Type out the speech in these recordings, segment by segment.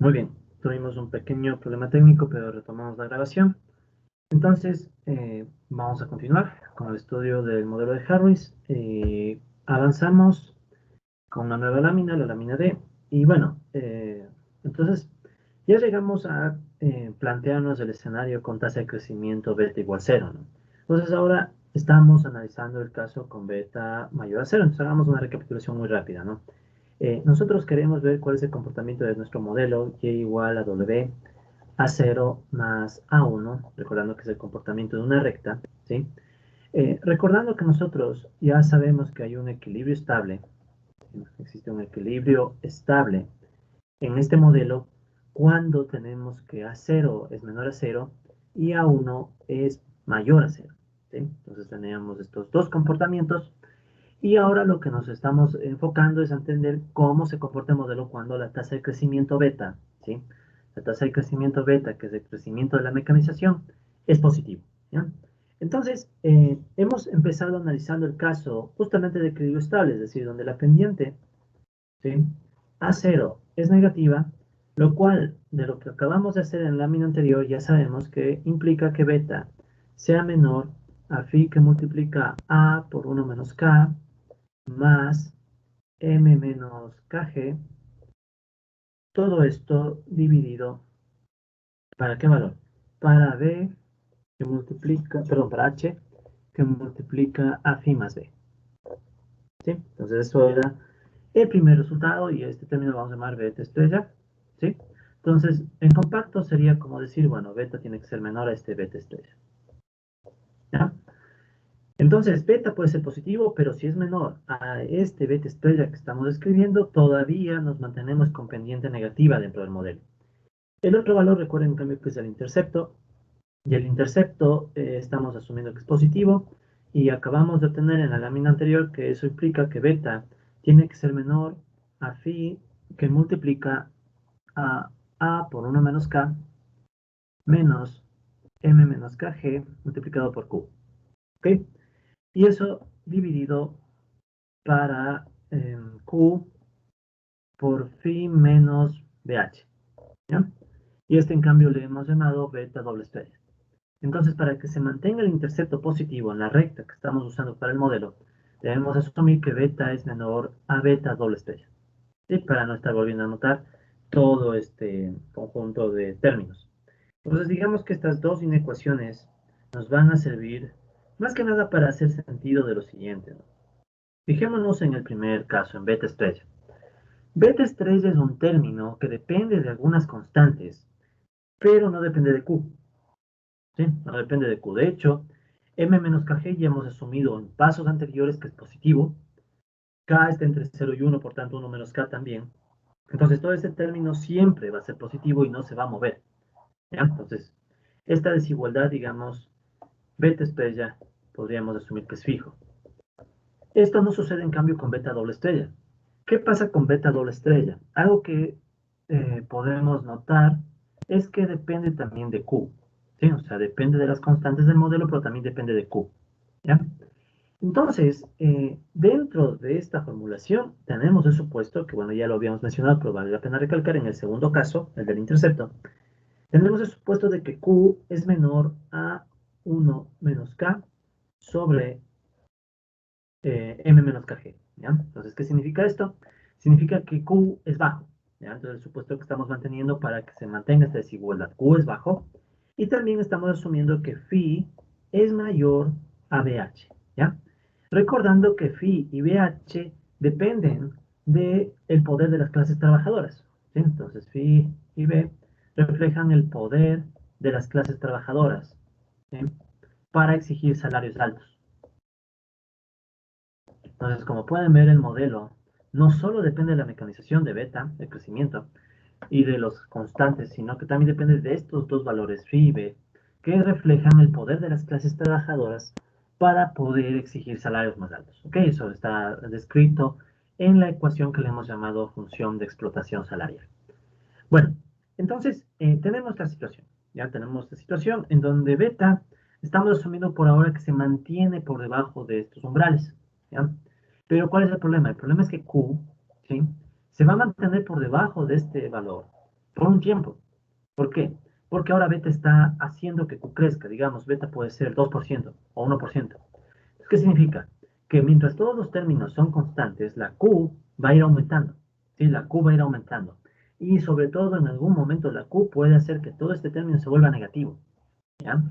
Muy bien, tuvimos un pequeño problema técnico, pero retomamos la grabación. Entonces, vamos a continuar con el estudio del modelo de Harris. Avanzamos con una nueva lámina, la lámina D. Y bueno, entonces ya llegamos a plantearnos el escenario con tasa de crecimiento beta igual a 0, ¿no? Entonces ahora estamos analizando el caso con beta mayor a 0. Entonces hagamos una recapitulación muy rápida, ¿no? Nosotros queremos ver cuál es el comportamiento de nuestro modelo y igual a W A0 más A1, recordando que es el comportamiento de una recta, ¿sí? Recordando que nosotros ya sabemos que hay un equilibrio estable, ¿sí? Existe un equilibrio estable en este modelo cuando tenemos que A0 es menor a 0 y A1 es mayor a 0, ¿sí? Entonces tenemos estos dos comportamientos y ahora lo que nos estamos enfocando es entender cómo se comporta el modelo cuando la tasa de crecimiento beta, ¿sí? La tasa de crecimiento beta, que es el crecimiento de la mecanización, es positivo, ¿ya? Entonces, hemos empezado analizando el caso justamente de equilibrio estable, es decir, donde la pendiente, ¿sí? A0 es negativa, lo cual, de lo que acabamos de hacer en la lámina anterior, ya sabemos que implica que beta sea menor a phi que multiplica A por 1 menos K más m menos kg, todo esto dividido, ¿para qué valor? Para b que multiplica, perdón, para h que multiplica a phi más b, ¿sí? Entonces eso era el primer resultado y este término lo vamos a llamar beta estrella, ¿sí? Entonces, en compacto sería como decir, bueno, beta tiene que ser menor a este beta estrella, ¿ya? Entonces, beta puede ser positivo, pero si es menor a este beta estrella que estamos escribiendo, todavía nos mantenemos con pendiente negativa dentro del modelo. El otro valor, recuerden en cambio que es el intercepto, y el intercepto estamos asumiendo que es positivo, y acabamos de obtener en la lámina anterior que eso implica que beta tiene que ser menor a phi que multiplica a por 1 menos k menos m menos kg multiplicado por q, ¿ok? Y eso dividido para q por phi menos bh, ¿ya? Y este en cambio le hemos llamado beta doble estrella. Entonces, para que se mantenga el intercepto positivo en la recta que estamos usando para el modelo, debemos asumir que beta es menor a beta doble estrella, ¿sí? Para no estar volviendo a anotar todo este conjunto de términos. Entonces, digamos que estas dos inecuaciones nos van a servir más que nada para hacer sentido de lo siguiente, ¿no? Fijémonos en el primer caso, en beta estrella. Beta estrella es un término que depende de algunas constantes, pero no depende de Q, ¿sí? No depende de Q. De hecho, m menos kg ya hemos asumido en pasos anteriores que es positivo. K está entre 0 y 1, por tanto 1 menos K también. Entonces todo ese término siempre va a ser positivo y no se va a mover, ¿ya? Entonces, esta desigualdad, digamos, beta estrella, podríamos asumir que es fijo. Esto no sucede en cambio con beta doble estrella. ¿Qué pasa con beta doble estrella? Algo que podemos notar es que depende también de Q, ¿sí? O sea, depende de las constantes del modelo, pero también depende de Q, ¿ya? Entonces, dentro de esta formulación tenemos el supuesto, que bueno, ya lo habíamos mencionado, pero vale la pena recalcar en el segundo caso, el del intercepto, tenemos el supuesto de que Q es menor a 1 menos K sobre m menos kg, ¿ya? Entonces, ¿qué significa esto? Significa que Q es bajo, ¿ya? Entonces, el supuesto que estamos manteniendo para que se mantenga esta desigualdad, Q es bajo, y también estamos asumiendo que phi es mayor a BH, ¿ya? Recordando que phi y BH dependen del poder de las clases trabajadoras, ¿sí? Entonces, phi y B reflejan el poder de las clases trabajadoras, ¿sí? Para exigir salarios altos. Entonces, como pueden ver, el modelo no solo depende de la mecanización de beta, el crecimiento, y de los constantes, sino que también depende de estos dos valores, phi y b, que reflejan el poder de las clases trabajadoras para poder exigir salarios más altos. ¿Ok? Eso está descrito en la ecuación que le hemos llamado función de explotación salarial. Bueno, entonces tenemos esta situación. Ya tenemos esta situación en donde beta estamos asumiendo por ahora que se mantiene por debajo de estos umbrales. ¿Ya? Pero ¿cuál es el problema? El problema es que Q, ¿sí? Se va a mantener por debajo de este valor, por un tiempo. ¿Por qué? Porque ahora beta está haciendo que Q crezca. Digamos, beta puede ser 2% o 1%. ¿Qué significa? Que mientras todos los términos son constantes, la Q va a ir aumentando. ¿Sí? La Q va a ir aumentando. Y sobre todo, en algún momento, la Q puede hacer que todo este término se vuelva negativo. ¿Ya?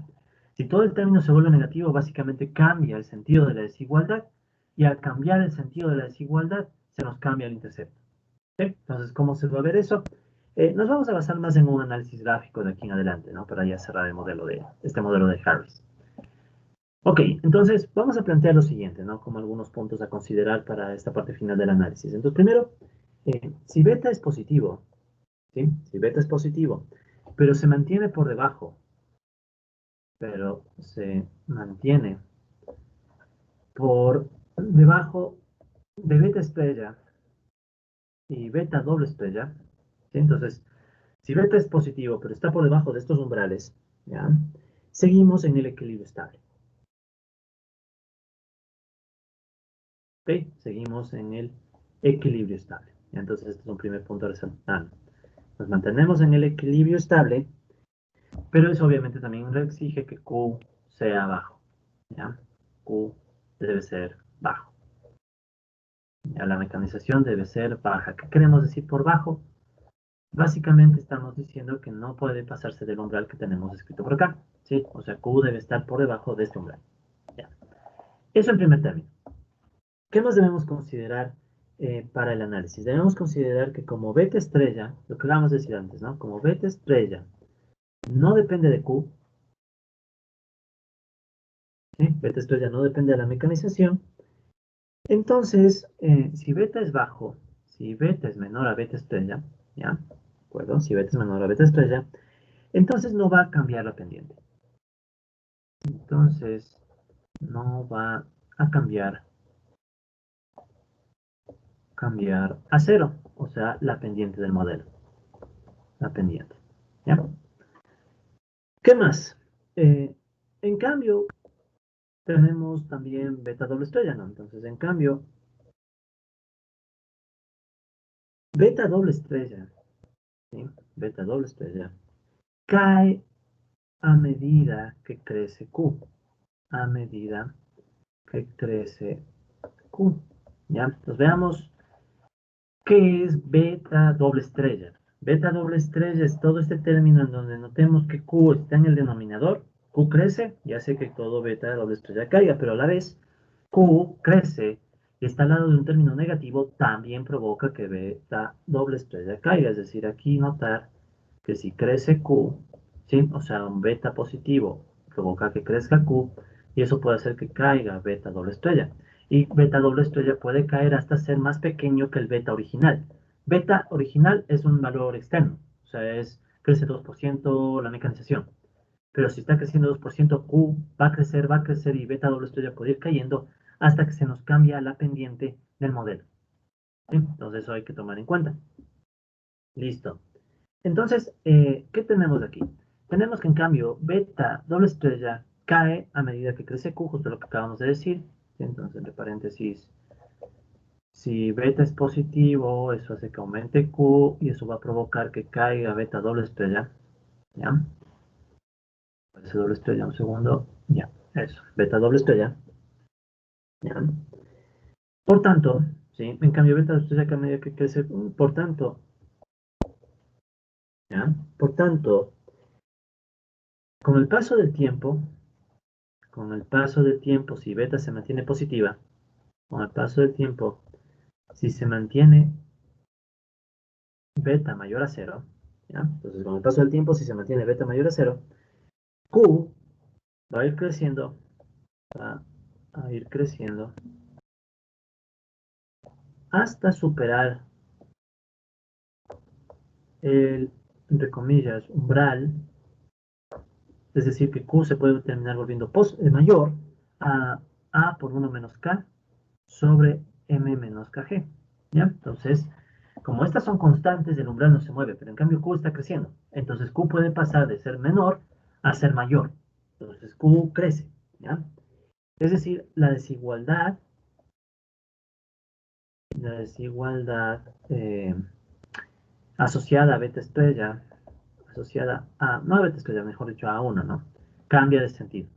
Si todo el término se vuelve negativo, básicamente cambia el sentido de la desigualdad. Y al cambiar el sentido de la desigualdad, se nos cambia el intercepto. ¿Sí? Entonces, ¿cómo se va a ver eso? Nos vamos a basar más en un análisis gráfico de aquí en adelante, ¿no? Para ya cerrar el modelo este modelo de Harris. Ok, entonces vamos a plantear lo siguiente, ¿no? Como algunos puntos a considerar para esta parte final del análisis. Entonces, primero, si beta es positivo, ¿sí? Si beta es positivo, pero se mantiene por debajo, pero se mantiene por debajo de beta estrella y beta doble estrella, ¿sí? Entonces, si beta es positivo, pero está por debajo de estos umbrales, ¿ya? Seguimos en el equilibrio estable. ¿Ok? Seguimos en el equilibrio estable. Entonces, este es un primer punto a resaltar. Nos mantenemos en el equilibrio estable, pero eso obviamente también exige que Q sea bajo. ¿Ya? Q debe ser bajo. ¿Ya? La mecanización debe ser baja. ¿Qué queremos decir por bajo? Básicamente estamos diciendo que no puede pasarse del umbral que tenemos escrito por acá. ¿Sí? O sea, Q debe estar por debajo de este umbral. ¿Ya? Eso en primer término. ¿Qué más debemos considerar para el análisis? Debemos considerar que como beta estrella, lo que acabamos de decir antes, ¿no? Como beta estrella no depende de Q, ¿sí? Beta estrella no depende de la mecanización. Entonces, si beta es bajo, si beta es menor a beta estrella, ¿ya? ¿De acuerdo? Si beta es menor a beta estrella, entonces no va a cambiar la pendiente. Entonces, no va a cambiar a cero, o sea, la pendiente del modelo. La pendiente, ¿ya? ¿Qué más? En cambio, tenemos también beta doble estrella, ¿no? Entonces, en cambio, beta doble estrella, ¿sí? Beta doble estrella, cae a medida que crece Q, a medida que crece Q, ¿ya? Entonces, veamos qué es beta doble estrella. Beta doble estrella es todo este término en donde notemos que Q está en el denominador, Q crece, ya sé que todo beta doble estrella caiga, pero a la vez Q crece y está al lado de un término negativo, también provoca que beta doble estrella caiga. Es decir, aquí notar que si crece Q, ¿sí? O sea, un beta positivo provoca que crezca Q y eso puede hacer que caiga beta doble estrella. Y beta doble estrella puede caer hasta ser más pequeño que el beta original. Beta original es un valor externo, o sea, crece 2% la mecanización. Pero si está creciendo 2%, Q va a crecer y beta doble estrella puede ir cayendo hasta que se nos cambia la pendiente del modelo. ¿Sí? Entonces eso hay que tomar en cuenta. Listo. Entonces, ¿qué tenemos aquí? Tenemos que en cambio beta doble estrella cae a medida que crece Q, justo lo que acabamos de decir. Entonces, entre paréntesis, si beta es positivo, eso hace que aumente Q y eso va a provocar que caiga beta doble estrella. ¿Ya? Parece doble estrella, un segundo. Ya, eso, beta doble estrella. ¿Ya? Por tanto, ¿sí? En cambio, beta doble estrella que a medida que crece, por tanto, ¿ya? Por tanto, con el paso del tiempo, si beta se mantiene positiva, con el paso del tiempo, si se mantiene beta mayor a cero, ¿ya? Entonces, con el paso del tiempo, si se mantiene beta mayor a cero, Q va a ir creciendo, va a ir creciendo hasta superar el, entre comillas, umbral, es decir, que Q se puede terminar volviendo mayor a por 1 menos K sobre M menos KG. ¿Ya? Entonces, como estas son constantes, el umbral no se mueve, pero en cambio Q está creciendo. Entonces Q puede pasar de ser menor a ser mayor. Entonces Q crece. ¿Ya? Es decir, la desigualdad asociada a beta estrella, asociada a, no a beta estrella, mejor dicho, a 1, ¿no? Cambia de sentido.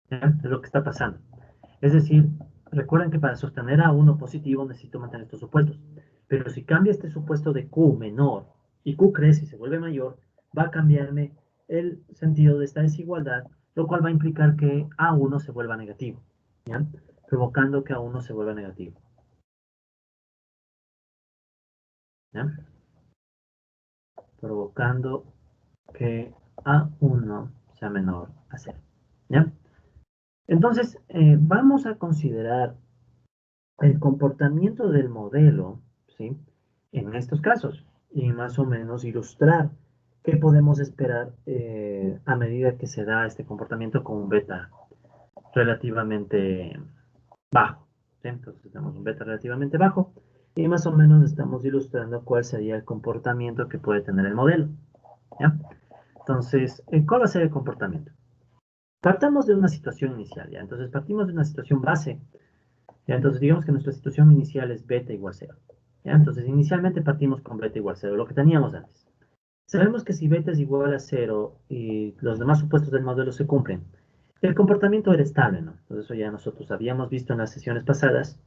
¿Ya? Es lo que está pasando. Es decir, recuerden que para sostener a 1 positivo necesito mantener estos supuestos. Pero si cambia este supuesto de Q menor y Q crece y se vuelve mayor, va a cambiarme el sentido de esta desigualdad, lo cual va a implicar que A1 se vuelva negativo, ¿ya? Provocando que A1 se vuelva negativo, ¿ya? Provocando que A1 sea menor a 0, ¿ya? Entonces, vamos a considerar el comportamiento del modelo, ¿sí? En estos casos, y más o menos ilustrar qué podemos esperar a medida que se da este comportamiento con un beta relativamente bajo, ¿sí? Entonces tenemos un beta relativamente bajo y más o menos estamos ilustrando cuál sería el comportamiento que puede tener el modelo, ¿ya? Entonces, ¿cuál va a ser el comportamiento? Partamos de una situación inicial, ¿ya? Entonces partimos de una situación base. ¿Ya? Entonces, digamos que nuestra situación inicial es beta igual 0. ¿Ya? Entonces, inicialmente partimos con beta igual 0, lo que teníamos antes. Sabemos que si beta es igual a 0 y los demás supuestos del modelo se cumplen, el comportamiento era estable, ¿no? Entonces, eso ya nosotros habíamos visto en las sesiones pasadas.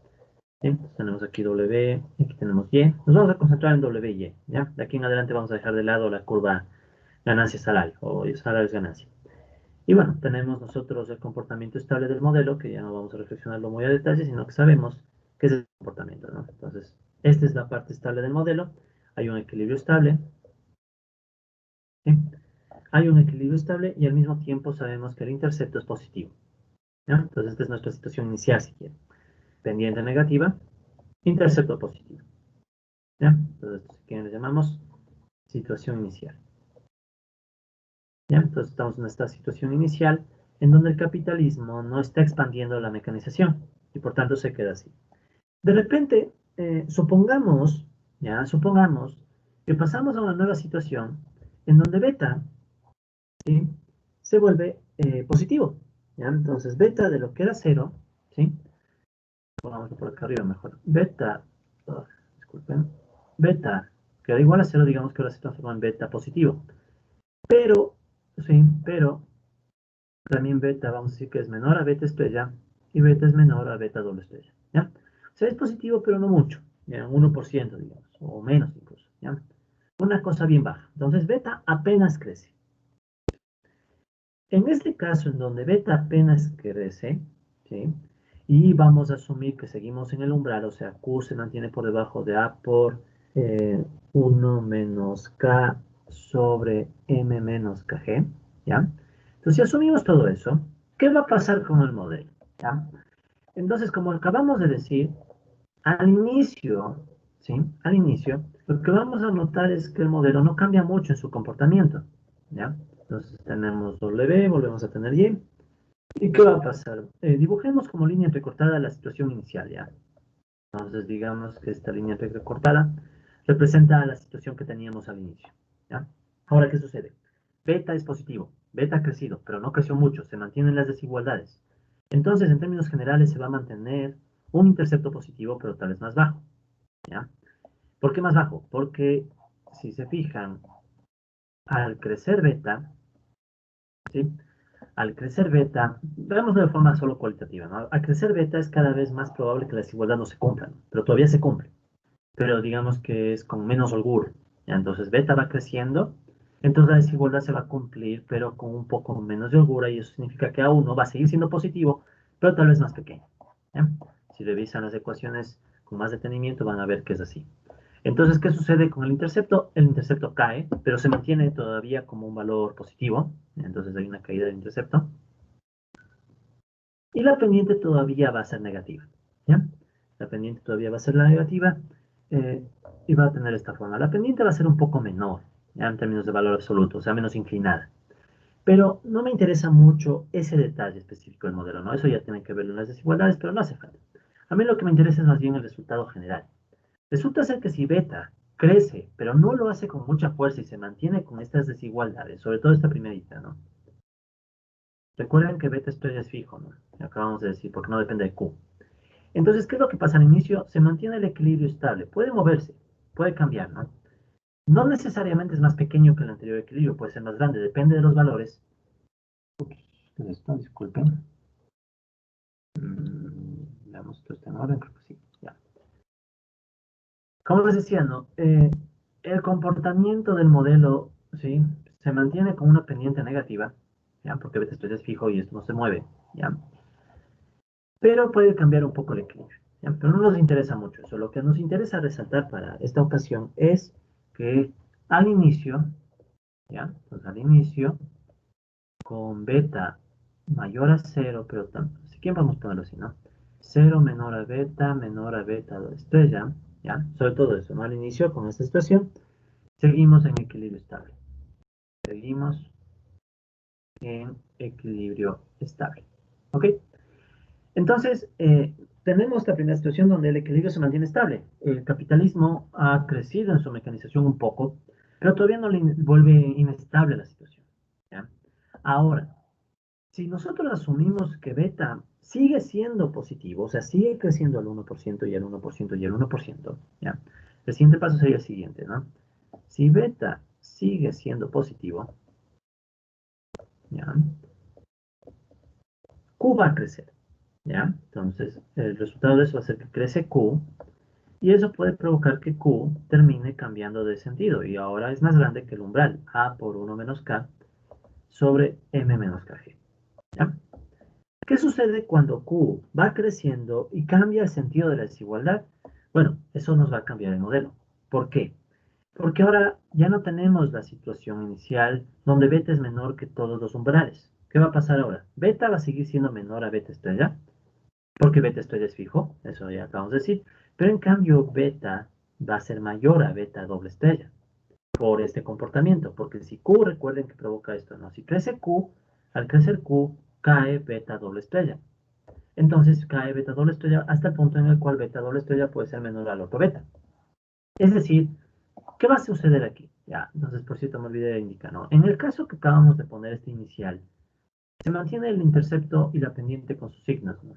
¿Sí? Entonces, tenemos aquí W, aquí tenemos Y. Nos vamos a concentrar en W y Y. ¿Ya? De aquí en adelante vamos a dejar de lado la curva ganancia-salario, o salario es ganancia. Y bueno, tenemos nosotros el comportamiento estable del modelo, que ya no vamos a reflexionarlo muy a detalle, sino que sabemos qué es el comportamiento, ¿no? Entonces, esta es la parte estable del modelo. Hay un equilibrio estable, ¿sí? Hay un equilibrio estable y al mismo tiempo sabemos que el intercepto es positivo, ¿no? Entonces, esta es nuestra situación inicial, si quieren. Pendiente negativa, intercepto positivo, ¿ya? Entonces, si quieren, le llamamos situación inicial. ¿Ya? Entonces, estamos en esta situación inicial en donde el capitalismo no está expandiendo la mecanización y por tanto se queda así. De repente, supongamos, ya, supongamos que pasamos a una nueva situación en donde beta, ¿sí? Se vuelve positivo, ¿ya? Entonces, beta de lo que era cero, ¿sí? Pongámoslo por acá arriba mejor. Beta, disculpen, beta, que era igual a cero, digamos que ahora se transforma en beta positivo. Pero, sí, pero también beta, vamos a decir que es menor a beta estrella y beta es menor a beta doble estrella, ¿ya? O sea, es positivo, pero no mucho, ¿ya? 1%, digamos, o menos incluso, ¿ya? Una cosa bien baja. Entonces, beta apenas crece. En este caso, en donde beta apenas crece, ¿sí? Y vamos a asumir que seguimos en el umbral, o sea, Q se mantiene por debajo de A por 1 menos K sobre M menos KG, ¿ya? Entonces, si asumimos todo eso, ¿qué va a pasar con el modelo? ¿Ya? Entonces, como acabamos de decir, al inicio, ¿sí? Al inicio, lo que vamos a notar es que el modelo no cambia mucho en su comportamiento, ¿ya? Entonces tenemos W, volvemos a tener Y. ¿Y qué va a pasar? Dibujemos como línea entrecortada la situación inicial, ¿ya? Entonces digamos que esta línea entrecortada representa la situación que teníamos al inicio, ¿ya? Ahora, ¿qué sucede? Beta es positivo, beta ha crecido, pero no creció mucho, se mantienen las desigualdades. Entonces, en términos generales, se va a mantener un intercepto positivo, pero tal vez más bajo, ¿ya? ¿Por qué más bajo? Porque, si se fijan, al crecer beta, ¿sí? Al crecer beta, veamos de forma solo cualitativa, ¿no? Al crecer beta es cada vez más probable que la desigualdad no se cumpla, ¿no? Pero todavía se cumple. Pero digamos que es con menos holgura, ¿ya? Entonces beta va creciendo, entonces la desigualdad se va a cumplir, pero con un poco menos de holgura, y eso significa que A1 va a seguir siendo positivo, pero tal vez más pequeño, ¿ya? Si revisan las ecuaciones con más detenimiento, van a ver que es así. Entonces, ¿qué sucede con el intercepto? El intercepto cae, pero se mantiene todavía como un valor positivo. Entonces hay una caída del intercepto. Y la pendiente todavía va a ser negativa, ¿ya? La pendiente todavía va a ser la negativa eh, y va a tener esta forma. La pendiente va a ser un poco menor, ¿ya? En términos de valor absoluto, o sea, menos inclinada. Pero no me interesa mucho ese detalle específico del modelo, ¿no? Eso ya tiene que ver en las desigualdades, pero no hace falta. A mí lo que me interesa es más bien el resultado general. Resulta ser que si beta crece, pero no lo hace con mucha fuerza y se mantiene con estas desigualdades, sobre todo esta primerita, ¿no? Recuerden que beta esto ya es fijo, ¿no? Acabamos de decir, porque no depende de Q. Entonces, ¿qué es lo que pasa al inicio? Se mantiene el equilibrio estable. Puede moverse, puede cambiar, ¿no? No necesariamente es más pequeño que el anterior equilibrio, puede ser más grande, depende de los valores. ¿Qué es esto? Disculpen. Veamos, esto está en orden, creo que sí. Ya. Como les decía, ¿no? El comportamiento del modelo, ¿sí? Se mantiene con una pendiente negativa, ¿ya? Porque esto es fijo y esto no se mueve, ¿ya? Pero puede cambiar un poco el equilibrio, ¿ya? Pero no nos interesa mucho eso. Lo que nos interesa resaltar para esta ocasión es que al inicio, ¿ya? Entonces al inicio, con beta mayor a cero, pero si quieren vamos a ponerlo así, ¿no? Cero menor a beta estrella, ¿ya? Sobre todo eso, ¿no? Al inicio, con esta situación, seguimos en equilibrio estable. Seguimos en equilibrio estable, ¿ok? Entonces, tenemos la primera situación donde el equilibrio se mantiene estable. El capitalismo ha crecido en su mecanización un poco, pero todavía no le vuelve inestable la situación, ¿ya? Ahora, si nosotros asumimos que beta sigue siendo positivo, o sea, sigue creciendo al 1% y al 1% y al 1%, ¿ya? El siguiente paso sería el siguiente, ¿no? Si beta sigue siendo positivo, ¿ya? Q va a crecer, ¿ya? Entonces, el resultado de eso va a ser que crece Q, y eso puede provocar que Q termine cambiando de sentido, y ahora es más grande que el umbral, A por 1 menos K sobre M menos KG, ¿ya? ¿Qué sucede cuando Q va creciendo y cambia el sentido de la desigualdad? Bueno, eso nos va a cambiar el modelo. ¿Por qué? Porque ahora ya no tenemos la situación inicial donde beta es menor que todos los umbrales. ¿Qué va a pasar ahora? Beta va a seguir siendo menor a beta estrella, porque beta estrella es fijo, eso ya acabamos de decir, pero en cambio beta va a ser mayor a beta doble estrella por este comportamiento, porque si Q, recuerden que provoca esto, ¿no? Si crece Q, al crecer Q, cae beta doble estrella. Entonces cae beta doble estrella hasta el punto en el cual beta doble estrella puede ser menor al otro beta. Es decir, ¿qué va a suceder aquí? Ya, entonces, por cierto, me olvidé de indicar, ¿no? En el caso que acabamos de poner este inicial, se mantiene el intercepto y la pendiente con sus signos, ¿no?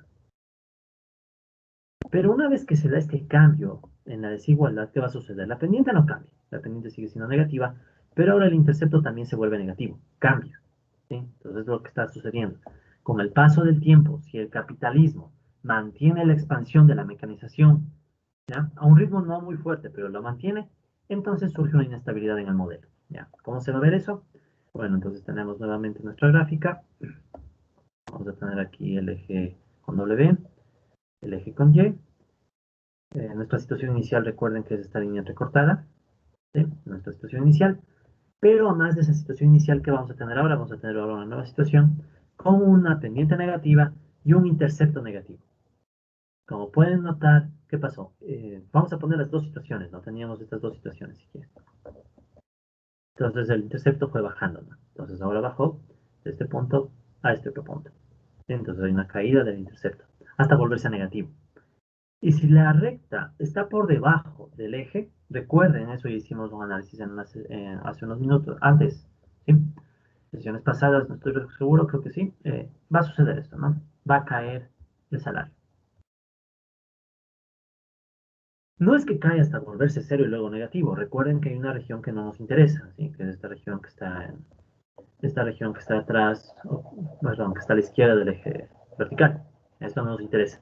Pero una vez que se da este cambio en la desigualdad, ¿qué va a suceder? La pendiente no cambia, la pendiente sigue siendo negativa, pero ahora el intercepto también se vuelve negativo, cambia, ¿sí? Entonces es lo que está sucediendo. Con el paso del tiempo, si el capitalismo mantiene la expansión de la mecanización, ¿ya? A un ritmo no muy fuerte, pero lo mantiene, entonces surge una inestabilidad en el modelo, ¿ya? ¿Cómo se va a ver eso? Bueno, entonces tenemos nuevamente nuestra gráfica. Vamos a tener aquí el eje con W, el eje con Y. Nuestra situación inicial, recuerden que es esta línea recortada, ¿sí? Nuestra situación inicial. Pero además de esa situación inicial que vamos a tener ahora, vamos a tener ahora una nueva situación con una pendiente negativa y un intercepto negativo. Como pueden notar, ¿qué pasó? Vamos a poner las dos situaciones, ¿no? Teníamos estas dos situaciones, si quieren. Entonces el intercepto fue bajando, ¿no? Entonces ahora bajó de este punto a este otro punto. Entonces hay una caída del intercepto hasta volverse a negativo. Y si la recta está por debajo del eje, recuerden, eso ya hicimos un análisis hace unos minutos, antes, ¿sí? Sesiones pasadas, no estoy seguro, creo que sí, va a suceder esto, ¿no? Va a caer el salario. No es que cae hasta volverse cero y luego negativo. Recuerden que hay una región que no nos interesa, ¿sí? Que es esta región que está atrás, perdón, que está a la izquierda del eje vertical. Esto no nos interesa.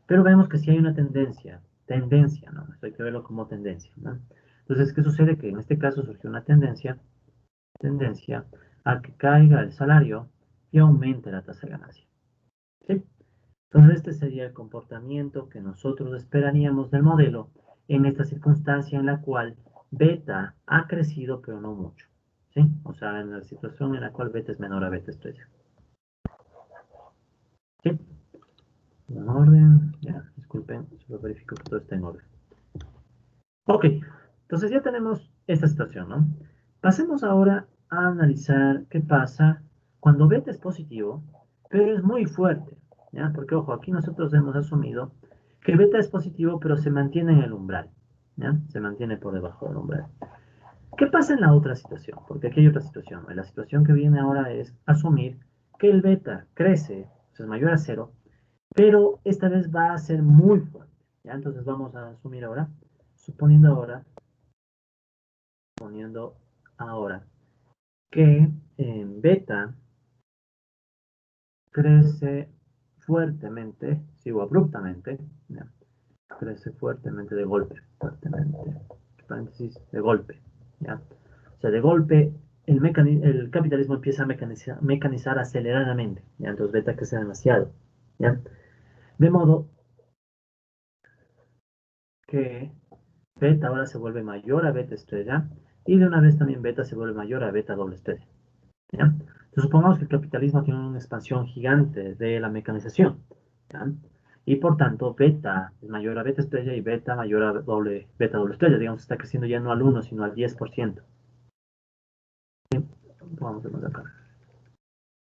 Pero vemos que sí hay una tendencia, ¿no? Esto hay que verlo como tendencia, ¿no? Entonces, ¿qué sucede? Que en este caso surgió una tendencia a que caiga el salario y aumente la tasa de ganancia, ¿sí? Entonces, este sería el comportamiento que nosotros esperaríamos del modelo en esta circunstancia en la cual beta ha crecido, pero no mucho, ¿sí? O sea, en la situación en la cual beta es menor a beta estrella, ¿sí? En orden, ya, disculpen, solo verifico que todo está en orden. Ok, entonces ya tenemos esta situación, ¿no? Pasemos ahora a analizar qué pasa cuando beta es positivo, pero es muy fuerte, ¿ya? Porque, ojo, aquí nosotros hemos asumido que beta es positivo, pero se mantiene en el umbral, ¿ya? Se mantiene por debajo del umbral. ¿Qué pasa en la otra situación? Porque aquí hay otra situación, ¿no? La situación que viene ahora es asumir que el beta crece, o sea, es mayor a cero, pero esta vez va a ser muy fuerte, ¿ya? Entonces vamos a asumir ahora, suponiendo ahora que en beta crece fuertemente, sigo abruptamente, ¿ya? Crece fuertemente de golpe, paréntesis, de golpe, ¿ya? O sea, de golpe el capitalismo empieza a mecanizar aceleradamente, ¿ya? Entonces beta crece demasiado, ¿ya? De modo que beta ahora se vuelve mayor a beta estrella y de una vez también beta se vuelve mayor a beta doble estrella, ¿ya? Entonces supongamos que el capitalismo tiene una expansión gigante de la mecanización, ¿ya? Y por tanto, beta es mayor a beta estrella y beta mayor a beta doble estrella. Digamos, está creciendo ya no al 1, sino al 10%. ¿Sí? Vamos a ver acá.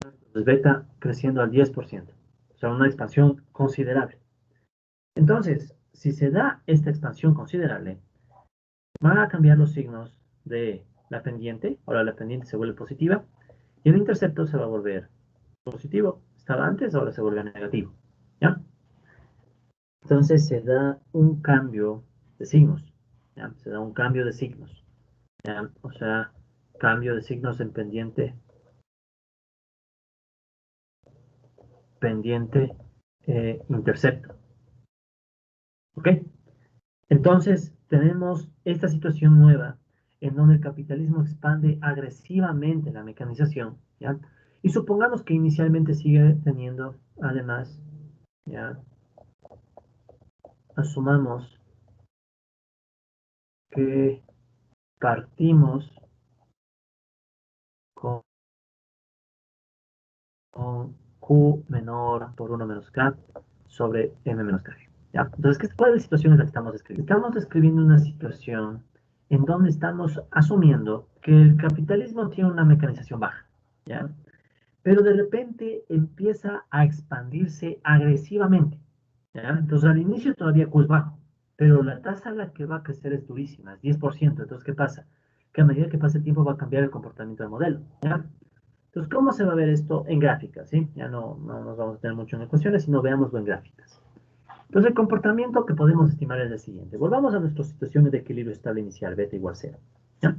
Entonces, beta creciendo al 10%. O sea, una expansión considerable. Entonces, si se da esta expansión considerable, van a cambiar los signos de la pendiente. Ahora la pendiente se vuelve positiva y el intercepto se va a volver positivo. Estaba antes, ahora se vuelve negativo. ¿Ya? Entonces se da un cambio de signos. ¿Ya? Se da un cambio de signos. ¿Ya? O sea, cambio de signos en pendiente, pendiente, intercepto. ¿Ok? Entonces tenemos esta situación nueva en donde el capitalismo expande agresivamente la mecanización. ¿Ya? Y supongamos que inicialmente sigue teniendo, además, ¿ya? Asumamos que partimos con Q menor por 1 menos K sobre M menos K. ¿Ya? Entonces, ¿cuál es la situación en la que estamos describiendo? Estamos describiendo una situación en donde estamos asumiendo que el capitalismo tiene una mecanización baja, ¿ya? Pero de repente empieza a expandirse agresivamente, ¿ya? Entonces, al inicio todavía Q es bajo, pero la tasa a la que va a crecer es durísima, es 10%. Entonces, ¿qué pasa? Que a medida que pase el tiempo va a cambiar el comportamiento del modelo, ¿ya? Entonces, ¿cómo se va a ver esto en gráficas? ¿Sí? Ya no nos vamos a tener mucho en ecuaciones, sino veámoslo en gráficas. Entonces, el comportamiento que podemos estimar es el siguiente. Volvamos a nuestras situaciones de equilibrio estable inicial, beta igual 0. ¿Ya?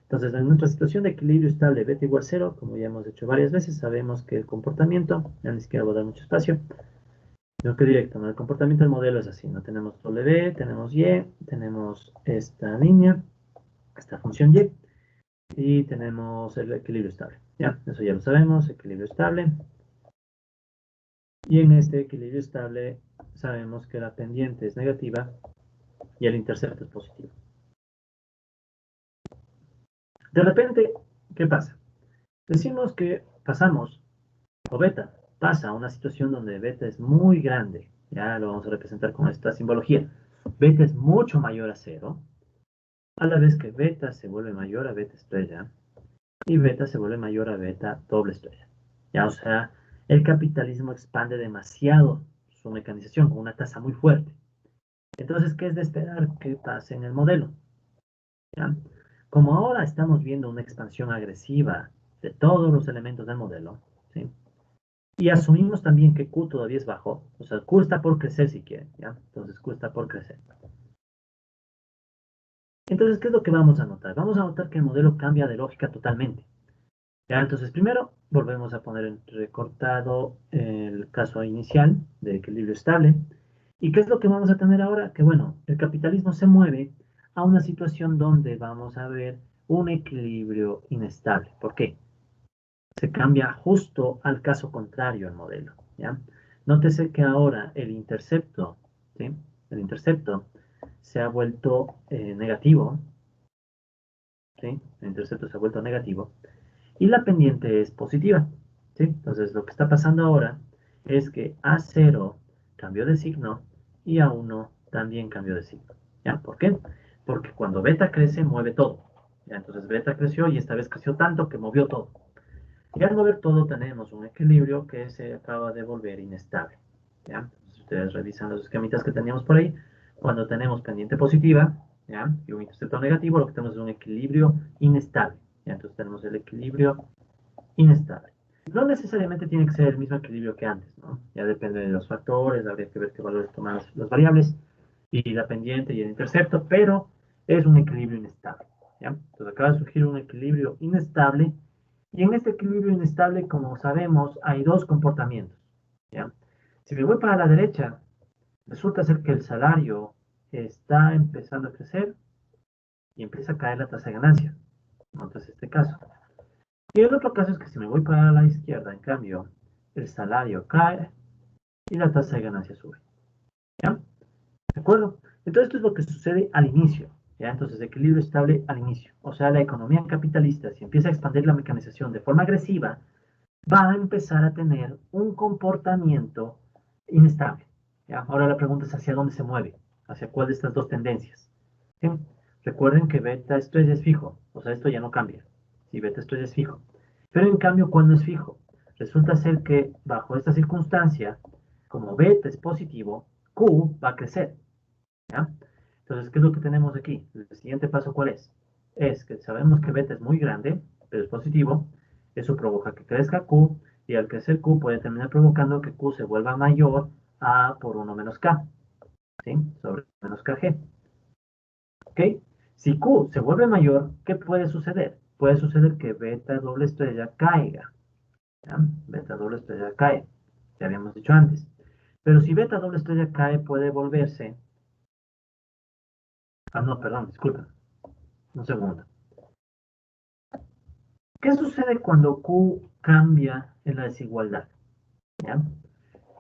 Entonces, en nuestra situación de equilibrio estable beta igual 0, como ya hemos hecho varias veces, sabemos que el comportamiento, ya ni siquiera voy a dar mucho espacio, no que directo, ¿no? El comportamiento del modelo es así, ¿no? Tenemos W, tenemos Y, tenemos esta línea, esta función Y, y tenemos el equilibrio estable. Ya, eso ya lo sabemos, equilibrio estable. Y en este equilibrio estable sabemos que la pendiente es negativa y el intercepto es positivo. De repente, ¿qué pasa? Decimos que pasamos, o beta, pasa a una situación donde beta es muy grande. Ya lo vamos a representar con esta simbología. Beta es mucho mayor a 0, a la vez que beta se vuelve mayor a beta estrella y beta se vuelve mayor a beta doble estrella. Ya, o sea, el capitalismo expande demasiado su mecanización con una tasa muy fuerte. Entonces, ¿qué es de esperar que pase en el modelo? ¿Ya? Como ahora estamos viendo una expansión agresiva de todos los elementos del modelo, ¿sí? Y asumimos también que Q todavía es bajo, o sea, Q está por crecer si quieren, ¿ya? Entonces Q está por crecer. Entonces, ¿qué es lo que vamos a notar? Vamos a notar que el modelo cambia de lógica totalmente. ¿Ya? Entonces, primero, volvemos a poner recortado el caso inicial de equilibrio estable. ¿Y qué es lo que vamos a tener ahora? Que bueno, el capitalismo se mueve a una situación donde vamos a ver un equilibrio inestable. ¿Por qué? Se cambia justo al caso contrario el modelo, ¿ya? Nótese que ahora el intercepto, ¿sí? El intercepto se ha vuelto negativo, ¿sí? El intercepto se ha vuelto negativo y la pendiente es positiva, ¿sí? Entonces lo que está pasando ahora es que A0 cambió de signo y A1 también cambió de signo, ¿ya? ¿Por qué? Porque cuando beta crece mueve todo, ¿ya? Entonces beta creció y esta vez creció tanto que movió todo. Y al mover todo tenemos un equilibrio que se acaba de volver inestable, ¿ya? Entonces, si ustedes revisan los esquemitas que teníamos por ahí, cuando tenemos pendiente positiva, ¿ya? Y un intercepto negativo, lo que tenemos es un equilibrio inestable, ¿ya? Entonces tenemos el equilibrio inestable. No necesariamente tiene que ser el mismo equilibrio que antes, ¿no? Ya depende de los factores, habría que ver qué valores toman las variables y la pendiente y el intercepto, pero es un equilibrio inestable, ¿ya? Entonces acaba de surgir un equilibrio inestable y en este equilibrio inestable, como sabemos, hay dos comportamientos, ¿ya? Si me voy para la derecha, resulta ser que el salario está empezando a crecer y empieza a caer la tasa de ganancia. Entonces, este caso. Y el otro caso es que si me voy para la izquierda, en cambio, el salario cae y la tasa de ganancia sube. ¿Ya? ¿De acuerdo? Entonces, esto es lo que sucede al inicio. ¿Ya? Entonces, equilibrio estable al inicio. O sea, la economía capitalista, si empieza a expandir la mecanización de forma agresiva, va a empezar a tener un comportamiento inestable. ¿Ya? Ahora la pregunta es hacia dónde se mueve, hacia cuál de estas dos tendencias. ¿Sí? Recuerden que beta esto es fijo, o sea, esto ya no cambia. Si beta esto es fijo. Pero en cambio, cuando es fijo, resulta ser que bajo esta circunstancia, como beta es positivo, Q va a crecer. ¿Ya? Entonces, ¿qué es lo que tenemos aquí? El siguiente paso, ¿cuál es? Es que sabemos que beta es muy grande, pero es positivo. Eso provoca que crezca Q, y al crecer Q puede terminar provocando que Q se vuelva mayor a por 1 menos K, ¿sí? Sobre menos KG. ¿Ok? Si Q se vuelve mayor, ¿qué puede suceder? Puede suceder que beta doble estrella caiga. ¿Ya? Beta doble estrella cae. Ya habíamos dicho antes. Pero si beta doble estrella cae, puede volverse... Ah, no, perdón, disculpa. Un segundo. ¿Qué sucede cuando Q cambia en la desigualdad? ¿Ya?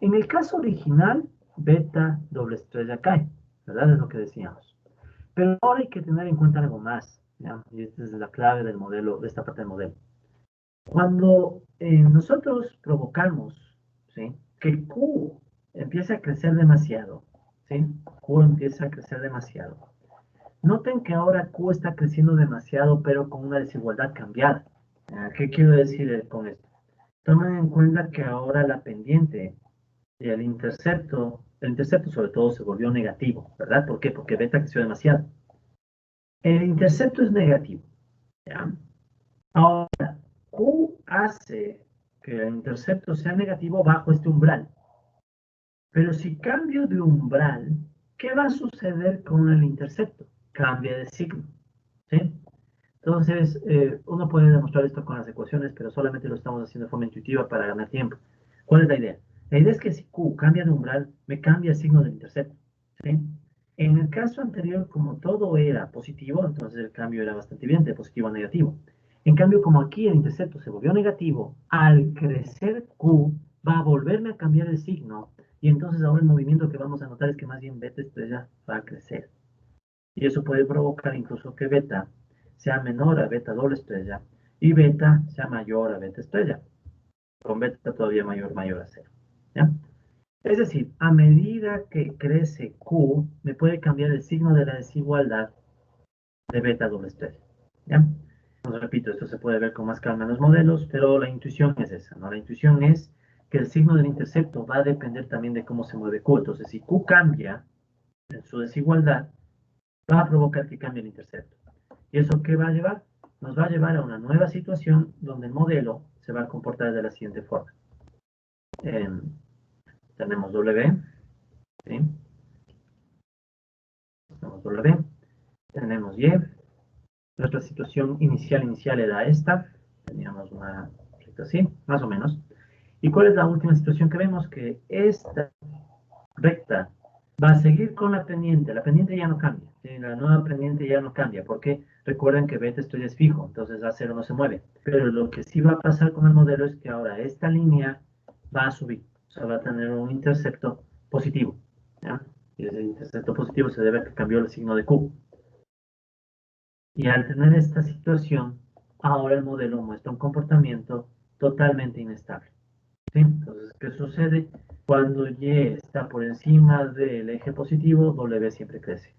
En el caso original, beta doble estrella cae, ¿verdad? Es lo que decíamos. Pero ahora hay que tener en cuenta algo más, ¿ya? Y esta es la clave del modelo, de esta parte del modelo. Cuando nosotros provocamos, ¿sí?, que Q empiece a crecer demasiado, ¿sí? Q empieza a crecer demasiado. Noten que ahora Q está creciendo demasiado, pero con una desigualdad cambiada. ¿Qué quiero decir con esto? Tomen en cuenta que ahora la pendiente y el intercepto sobre todo se volvió negativo, ¿verdad? ¿Por qué? Porque beta creció demasiado. El intercepto es negativo, ¿ya? Ahora, Q hace que el intercepto sea negativo bajo este umbral. Pero si cambio de umbral, ¿qué va a suceder con el intercepto? Cambia de signo, ¿sí? Entonces, uno puede demostrar esto con las ecuaciones, pero solamente lo estamos haciendo de forma intuitiva para ganar tiempo. ¿Cuál es la idea? La idea es que si Q cambia de umbral, me cambia el signo del intercepto, ¿sí? En el caso anterior, como todo era positivo, entonces el cambio era bastante bien, de positivo a negativo. En cambio, como aquí el intercepto se volvió negativo, al crecer Q va a volverme a cambiar el signo, y entonces ahora el movimiento que vamos a notar es que más bien beta estrella va a crecer. Y eso puede provocar incluso que beta sea menor a beta doble estrella y beta sea mayor a beta estrella, con beta todavía mayor a cero. ¿Ya? Es decir, a medida que crece Q, me puede cambiar el signo de la desigualdad de beta doble estrella. ¿Ya? Os repito, esto se puede ver con más calma en los modelos, pero la intuición es esa, ¿no? La intuición es que el signo del intercepto va a depender también de cómo se mueve Q. Entonces, si Q cambia en su desigualdad, va a provocar que cambie el intercepto. ¿Y eso qué va a llevar? Nos va a llevar a una nueva situación donde el modelo se va a comportar de la siguiente forma. Tenemos W, ¿sí? Tenemos W, tenemos Y. Nuestra situación inicial era esta. Teníamos una recta así, más o menos. ¿Y cuál es la última situación que vemos? Que esta recta va a seguir con la pendiente. La pendiente ya no cambia. ¿Sí? La nueva pendiente ya no cambia. Porque recuerden que beta esto ya es fijo. Entonces A0 no se mueve. Pero lo que sí va a pasar con el modelo es que ahora esta línea va a subir. O sea, va a tener un intercepto positivo. ¿Ya? Y ese intercepto positivo se debe a que cambió el signo de Q. Y al tener esta situación, ahora el modelo muestra un comportamiento totalmente inestable. ¿Sí? Entonces, ¿qué sucede? Cuando Y está por encima del eje positivo, W siempre crece.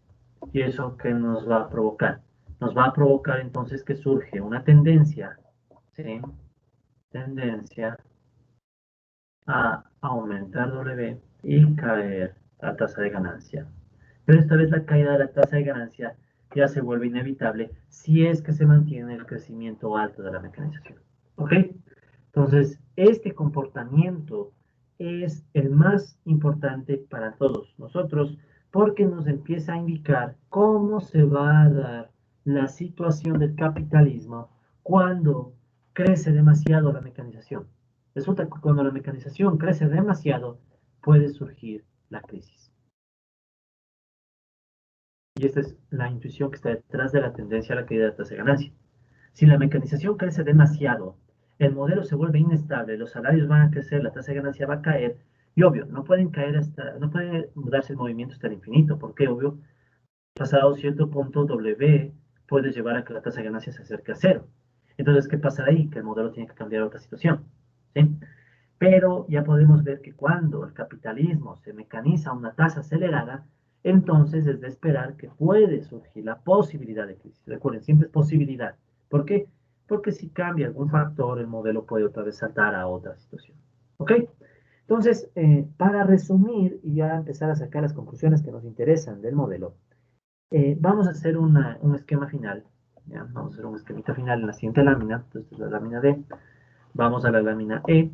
¿Y eso qué nos va a provocar? Nos va a provocar entonces que surge una tendencia, ¿sí? Tendencia a aumentar W y caer la tasa de ganancia. Pero esta vez la caída de la tasa de ganancia ya se vuelve inevitable si es que se mantiene el crecimiento alto de la mecanización. ¿Ok? Entonces, este comportamiento es el más importante para todos nosotros porque nos empieza a indicar cómo se va a dar la situación del capitalismo cuando crece demasiado la mecanización. Resulta que cuando la mecanización crece demasiado, puede surgir la crisis. Y esta es la intuición que está detrás de la tendencia a la caída de la tasa de ganancia. Si la mecanización crece demasiado, el modelo se vuelve inestable, los salarios van a crecer, la tasa de ganancia va a caer, y obvio, no pueden caer hasta, no puede darse el movimiento hasta el infinito, porque obvio, pasado cierto punto W puede llevar a que la tasa de ganancia se acerque a cero. Entonces, ¿qué pasa ahí? Que el modelo tiene que cambiar a otra situación. ¿Sí? Pero ya podemos ver que cuando el capitalismo se mecaniza a una tasa acelerada, entonces es de esperar que puede surgir la posibilidad de crisis. Recuerden, siempre es posibilidad. ¿Por qué? Porque si cambia algún factor, el modelo puede otra vez saltar a otra situación. ¿Ok? Entonces, para resumir y ya empezar a sacar las conclusiones que nos interesan del modelo, vamos a hacer un esquema final. ¿Ya? Vamos a hacer un esquemita final en la siguiente lámina. Entonces, la lámina D. Vamos a la lámina E.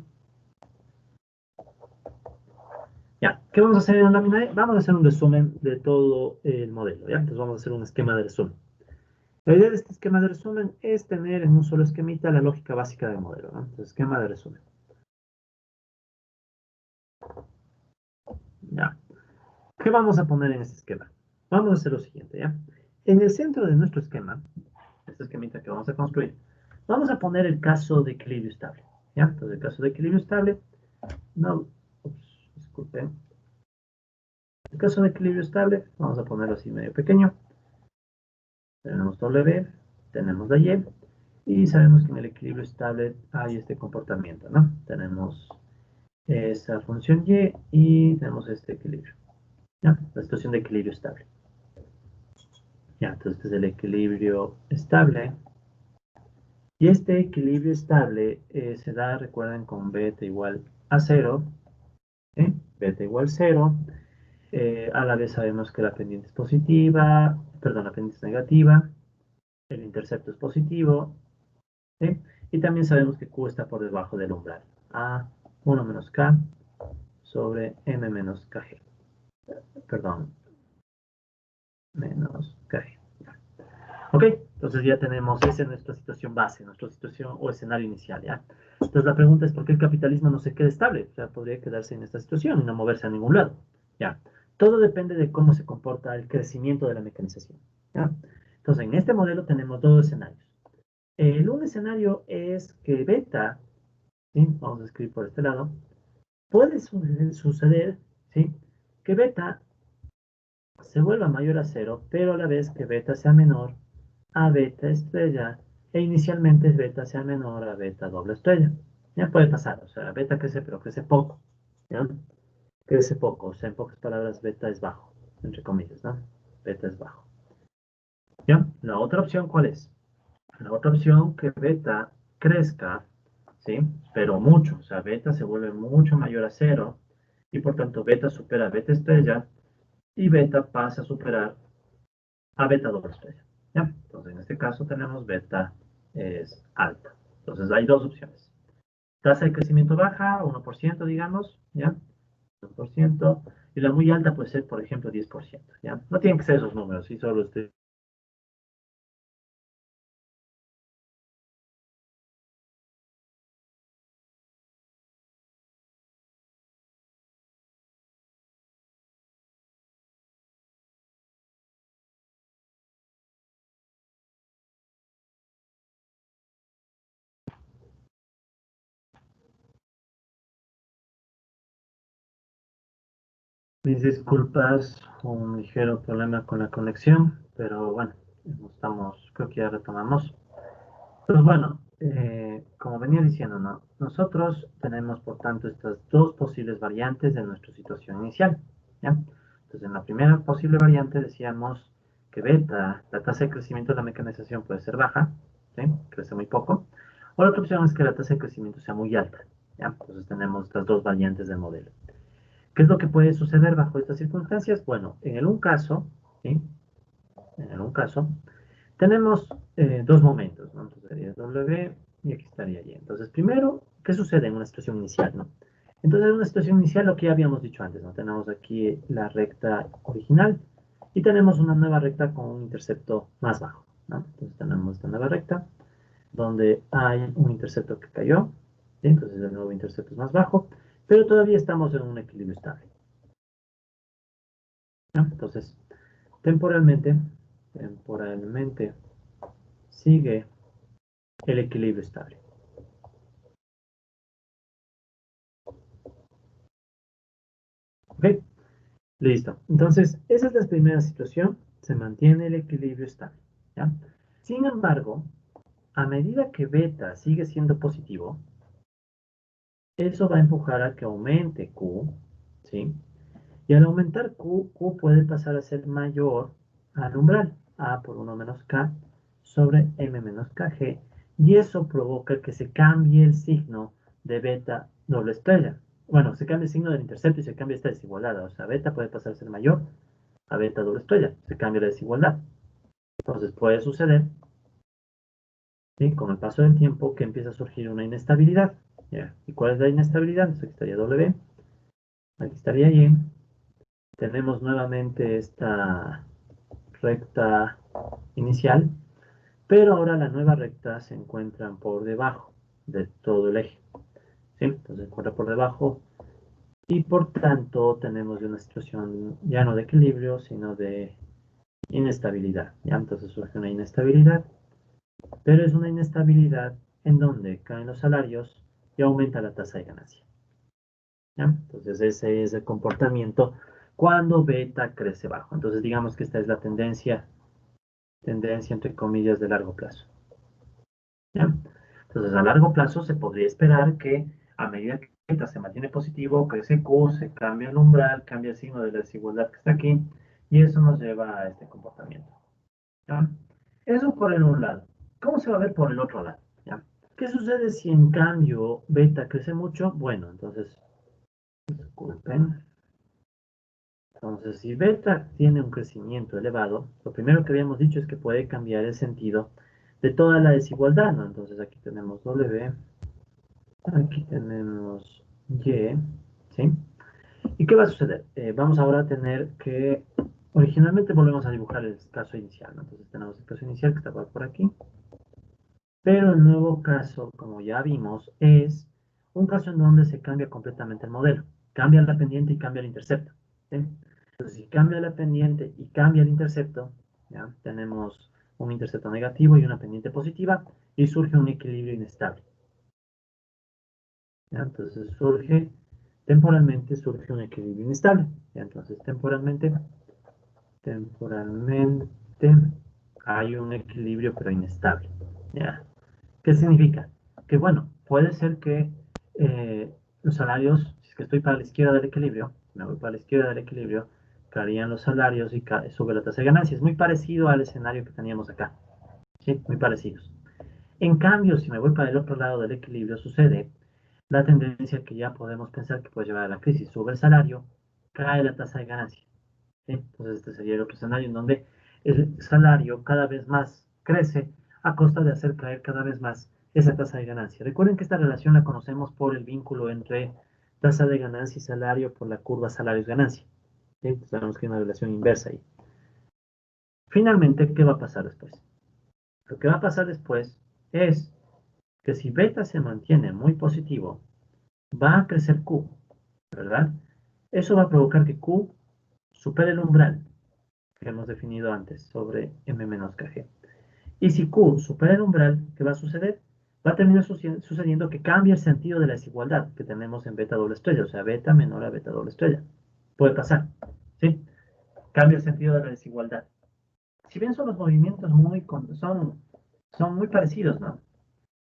Ya, ¿qué vamos a hacer en la lámina E? Vamos a hacer un resumen de todo el modelo, ¿ya? Entonces vamos a hacer un esquema de resumen. La idea de este esquema de resumen es tener en un solo esquemita la lógica básica del modelo, ¿no? Entonces, esquema de resumen. Ya. ¿Qué vamos a poner en este esquema? Vamos a hacer lo siguiente, ¿ya? En el centro de nuestro esquema, este esquemita que vamos a construir, vamos a poner el caso de equilibrio estable, ¿ya? Entonces, el caso de equilibrio estable, no, disculpen. El caso de equilibrio estable, vamos a ponerlo así medio pequeño. Tenemos W, tenemos la Y, y sabemos que en el equilibrio estable hay este comportamiento, ¿no? Tenemos esa función Y y tenemos este equilibrio, ¿ya? La situación de equilibrio estable. Ya, entonces este es el equilibrio estable. Y este equilibrio estable se da, recuerden, con beta igual a 0, ¿eh? Beta igual 0. A la vez sabemos que la pendiente es positiva, perdón, la pendiente es negativa, el intercepto es positivo, ¿sí? Y también sabemos que Q está por debajo del umbral. A 1 menos K sobre M menos KG. Perdón, menos KG. Ok, entonces ya tenemos, esa es nuestra situación base, nuestra situación o escenario inicial, ¿ya? Entonces la pregunta es, ¿por qué el capitalismo no se queda estable? O sea, podría quedarse en esta situación y no moverse a ningún lado, ¿ya? Todo depende de cómo se comporta el crecimiento de la mecanización, ¿ya? Entonces, en este modelo tenemos dos escenarios. Un escenario es que beta, ¿sí? Vamos a escribir por este lado, puede suceder, ¿sí? Que beta se vuelva mayor a cero, pero a la vez que beta sea menor a beta estrella, e inicialmente beta sea menor a beta doble estrella. Ya puede pasar, o sea, beta crece, pero crece poco, ¿ya? Crece poco, o sea, en pocas palabras, beta es bajo, entre comillas, ¿no? Beta es bajo. ¿Ya? La otra opción, ¿cuál es? La otra opción, que beta crezca, ¿sí? Pero mucho, o sea, beta se vuelve mucho mayor a cero, y por tanto beta supera a beta estrella, y beta pasa a superar a beta doble estrella. ¿Ya? Entonces, en este caso tenemos beta es alta. Entonces, hay dos opciones. Tasa de crecimiento baja, 1%, digamos, ¿ya? 1%, y la muy alta puede ser, por ejemplo, 10%, ¿ya? No tienen que ser esos números, ¿sí? Solo estoy. Mis disculpas, un ligero problema con la conexión, pero bueno, estamos, creo que ya retomamos. Pues bueno, como venía diciendo, ¿no? Nosotros tenemos, por tanto, estas dos posibles variantes de nuestra situación inicial, ¿ya? Entonces, en la primera posible variante decíamos que beta, la tasa de crecimiento de la mecanización puede ser baja, ¿sí? Crece muy poco. O la otra opción es que la tasa de crecimiento sea muy alta, ¿ya? Entonces tenemos estas dos variantes del modelo. ¿Qué es lo que puede suceder bajo estas circunstancias? Bueno, en el un caso, ¿sí? En el un caso, tenemos dos momentos, ¿no? Entonces sería W y aquí estaría Y. Entonces, primero, ¿qué sucede en una situación inicial, no? Entonces, en una situación inicial, lo que ya habíamos dicho antes, ¿no? Tenemos aquí la recta original y tenemos una nueva recta con un intercepto más bajo, ¿no? Entonces, tenemos esta nueva recta donde hay un intercepto que cayó, ¿sí? Entonces el nuevo intercepto es más bajo, pero todavía estamos en un equilibrio estable, ¿no? Entonces, temporalmente sigue el equilibrio estable. ¿Ok? Listo. Entonces, esa es la primera situación, se mantiene el equilibrio estable, ¿ya? Sin embargo, a medida que beta sigue siendo positivo, eso va a empujar a que aumente Q, ¿sí? Y al aumentar Q puede pasar a ser mayor al umbral, A por 1 menos K sobre M menos KG, y eso provoca que se cambie el signo de beta doble estrella. Bueno, se cambia el signo del intercepto y se cambia esta desigualdad, o sea, beta puede pasar a ser mayor a beta doble estrella, se cambia la desigualdad. Entonces puede suceder, ¿sí? Con el paso del tiempo, que empieza a surgir una inestabilidad. ¿Ya? ¿Y cuál es la inestabilidad? Entonces aquí estaría W, aquí estaría Y. Tenemos nuevamente esta recta inicial, pero ahora la nueva recta se encuentra por debajo de todo el eje, ¿sí? Entonces se encuentra por debajo y por tanto tenemos una situación ya no de equilibrio, sino de inestabilidad, ¿ya? Entonces surge una inestabilidad, pero es una inestabilidad en donde caen los salarios y aumenta la tasa de ganancia, ¿ya? Entonces ese es el comportamiento cuando beta crece bajo. Entonces digamos que esta es la tendencia entre comillas de largo plazo, ¿ya? Entonces, a largo plazo se podría esperar que a medida que beta se mantiene positivo, crece Q, se cambia el umbral, cambia el signo de la desigualdad que está aquí, y eso nos lleva a este comportamiento, ¿ya? Eso por el un lado. ¿Cómo se va a ver por el otro lado? ¿Ya? ¿Qué sucede si en cambio beta crece mucho? Bueno, entonces, disculpen. Entonces, si beta tiene un crecimiento elevado, lo primero que habíamos dicho es que puede cambiar el sentido de toda la desigualdad, ¿no? Entonces aquí tenemos W, aquí tenemos Y, ¿sí? ¿Y qué va a suceder? Vamos ahora a tener que, originalmente volvemos a dibujar el caso inicial, ¿no? Entonces tenemos el caso inicial que está por aquí, pero el nuevo caso, como ya vimos, es un caso en donde se cambia completamente el modelo. Cambia la pendiente y cambia el intercepto, ¿sí? Entonces, si cambia la pendiente y cambia el intercepto, ¿ya? Tenemos un intercepto negativo y una pendiente positiva, y surge un equilibrio inestable, ¿ya? Entonces temporalmente surge un equilibrio inestable, ¿ya? Entonces temporalmente hay un equilibrio pero inestable, ¿ya? ¿Qué significa? Que bueno, puede ser que los salarios, si es que estoy para la izquierda del equilibrio, me voy para la izquierda del equilibrio, caerían los salarios y sube la tasa de ganancias. Muy parecido al escenario que teníamos acá, ¿sí? Muy parecidos. En cambio, si me voy para el otro lado del equilibrio, sucede la tendencia que ya podemos pensar que puede llevar a la crisis. Sube el salario, cae la tasa de ganancia, ¿sí? Entonces este sería el otro escenario en donde el salario cada vez más crece a costa de hacer caer cada vez más esa tasa de ganancia. Recuerden que esta relación la conocemos por el vínculo entre tasa de ganancia y salario por la curva salarios-ganancia, ¿sí? Sabemos que hay una relación inversa ahí. Finalmente, ¿qué va a pasar después? Lo que va a pasar después es que si beta se mantiene muy positivo, va a crecer Q, ¿verdad? Eso va a provocar que Q supere el umbral que hemos definido antes sobre M menos KG. Y si Q supera el umbral, ¿qué va a suceder? Va a terminar sucediendo que cambia el sentido de la desigualdad que tenemos en beta doble estrella, o sea, beta menor a beta doble estrella. Puede pasar, ¿sí? Cambia el sentido de la desigualdad. Si bien son los movimientos son muy parecidos, ¿no?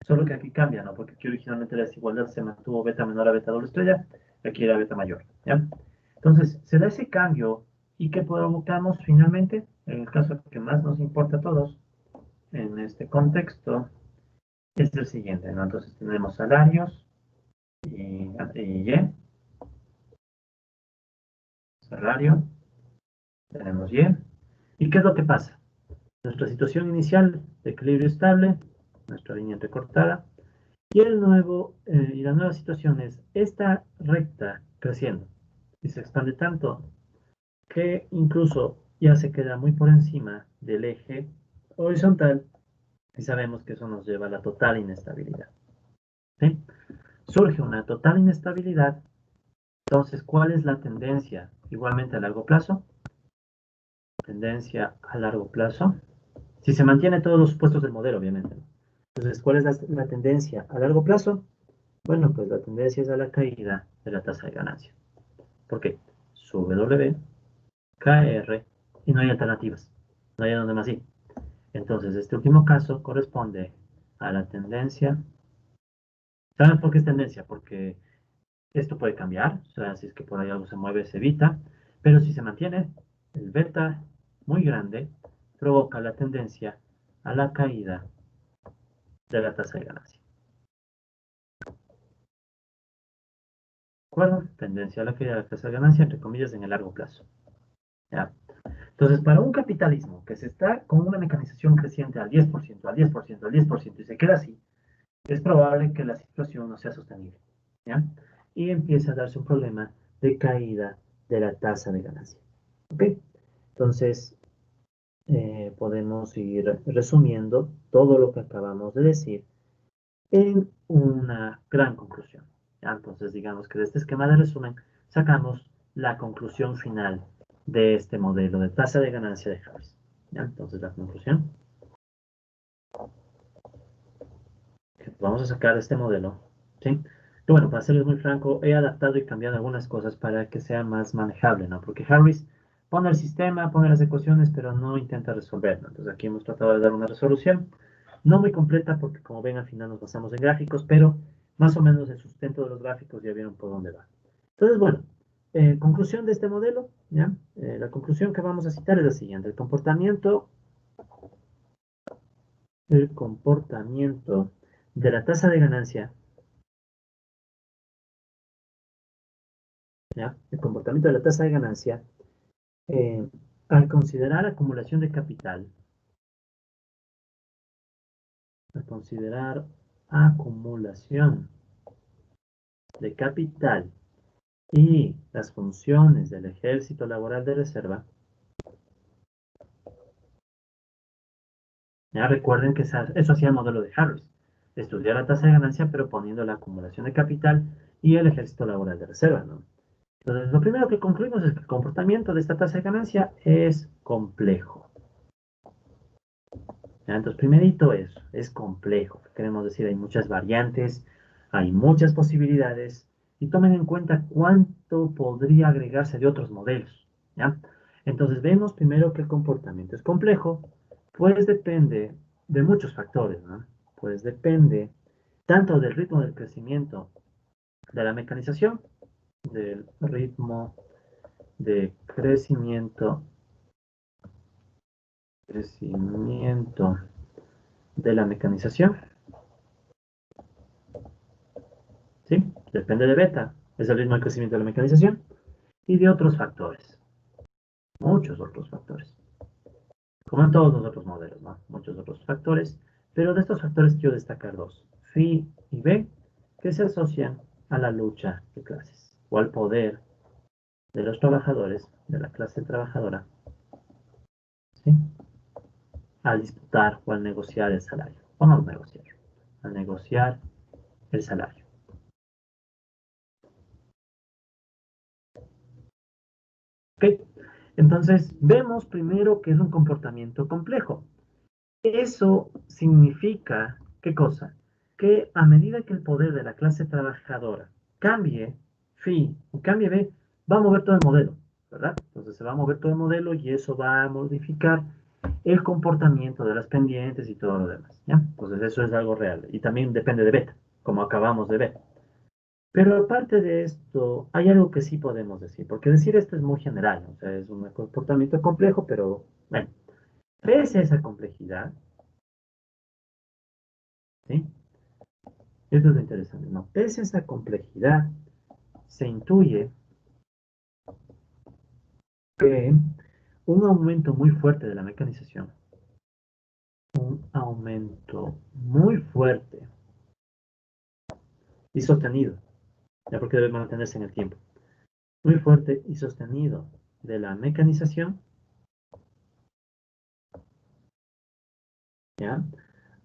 Solo que aquí cambia, ¿no? Porque aquí originalmente la desigualdad se mantuvo beta menor a beta doble estrella, aquí era beta mayor, ¿ya? Entonces, se da ese cambio y que provocamos finalmente, en el caso que más nos importa a todos, en este contexto, es el siguiente, ¿no? Entonces tenemos salarios y salario, tenemos Y. ¿Y qué es lo que pasa? Nuestra situación inicial de equilibrio estable, nuestra línea entrecortada, Y la nueva situación es esta recta creciendo y se expande tanto que incluso ya se queda muy por encima del eje horizontal y sabemos que eso nos lleva a la total inestabilidad. ¿Sí? Surge una total inestabilidad, entonces, ¿cuál es la tendencia? Igualmente a largo plazo, tendencia a largo plazo, si se mantiene todos los supuestos del modelo, obviamente. Entonces, ¿cuál es la tendencia a largo plazo? Bueno, pues la tendencia es a la caída de la tasa de ganancia. ¿Por qué? Sube W, cae R y no hay alternativas. No hay donde más ir. Entonces, este último caso corresponde a la tendencia. ¿Saben por qué es tendencia? Porque esto puede cambiar, o sea, si es que por ahí algo se mueve, se evita, pero si se mantiene, el beta muy grande provoca la tendencia a la caída de la tasa de ganancia. ¿De acuerdo? Tendencia a la caída de la tasa de ganancia, entre comillas, en el largo plazo. ¿Ya? Entonces, para un capitalismo que se está con una mecanización creciente al 10%, al 10%, al 10% y se queda así, es probable que la situación no sea sostenible. ¿Ya? Y empieza a darse un problema de caída de la tasa de ganancia. ¿Ok? Entonces, podemos ir resumiendo todo lo que acabamos de decir en una gran conclusión. ¿Ya? Entonces, digamos que de este esquema de resumen sacamos la conclusión final de este modelo de tasa de ganancia de Harris. ¿Ya? Entonces, la conclusión que vamos a sacar de este modelo, ¿sí? Que bueno, para serles muy franco, he adaptado y cambiado algunas cosas para que sea más manejable, ¿no? Porque Harris pone el sistema, pone las ecuaciones, pero no intenta resolverlo. Entonces, aquí hemos tratado de dar una resolución, no muy completa, porque como ven, al final nos basamos en gráficos, pero más o menos el sustento de los gráficos ya vieron por dónde va. Entonces, bueno, conclusión de este modelo, ¿ya? La conclusión que vamos a citar es la siguiente. El comportamiento de la tasa de ganancia, ¿ya? El comportamiento de la tasa de ganancia, eh, al considerar acumulación de capital, al considerar acumulación de capital y las funciones del ejército laboral de reserva, ya recuerden que eso hacía el modelo de Harris, estudiar la tasa de ganancia pero poniendo la acumulación de capital y el ejército laboral de reserva, ¿no? Entonces, lo primero que concluimos es que el comportamiento de esta tasa de ganancia es complejo. ¿Ya? Entonces, primerito es complejo. Queremos decir, hay muchas variantes, hay muchas posibilidades, y tomen en cuenta cuánto podría agregarse de otros modelos. ¿Ya? Entonces, vemos primero que el comportamiento es complejo, pues depende de muchos factores, ¿no? Pues depende tanto del ritmo del crecimiento de la mecanización, del ritmo de crecimiento de la mecanización, ¿sí? Depende de beta, es el ritmo de crecimiento de la mecanización, y de otros factores, muchos otros factores, como en todos los otros modelos, ¿no? Muchos otros factores, pero de estos factores quiero destacar dos, phi y b, que se asocian a la lucha de clases, o al poder de los trabajadores, de la clase trabajadora, ¿sí? Al disputar o al negociar el salario, o no negociar, al negociar el salario. ¿Ok? Entonces, vemos primero que es un comportamiento complejo. Eso significa, ¿qué cosa? Que a medida que el poder de la clase trabajadora cambie, phi, y cambie B, va a mover todo el modelo, ¿verdad? Entonces se va a mover todo el modelo y eso va a modificar el comportamiento de las pendientes y todo lo demás, ¿ya? Entonces eso es algo real y también depende de beta, como acabamos de ver. Pero aparte de esto, hay algo que sí podemos decir, porque decir esto es muy general, o sea, es un comportamiento complejo, pero bueno, pese a esa complejidad, ¿sí? Esto es lo interesante, ¿no? Pese a esa complejidad, se intuye que un aumento muy fuerte de la mecanización, un aumento muy fuerte y sostenido, ya porque debe mantenerse en el tiempo. Muy fuerte y sostenido de la mecanización, ¿ya?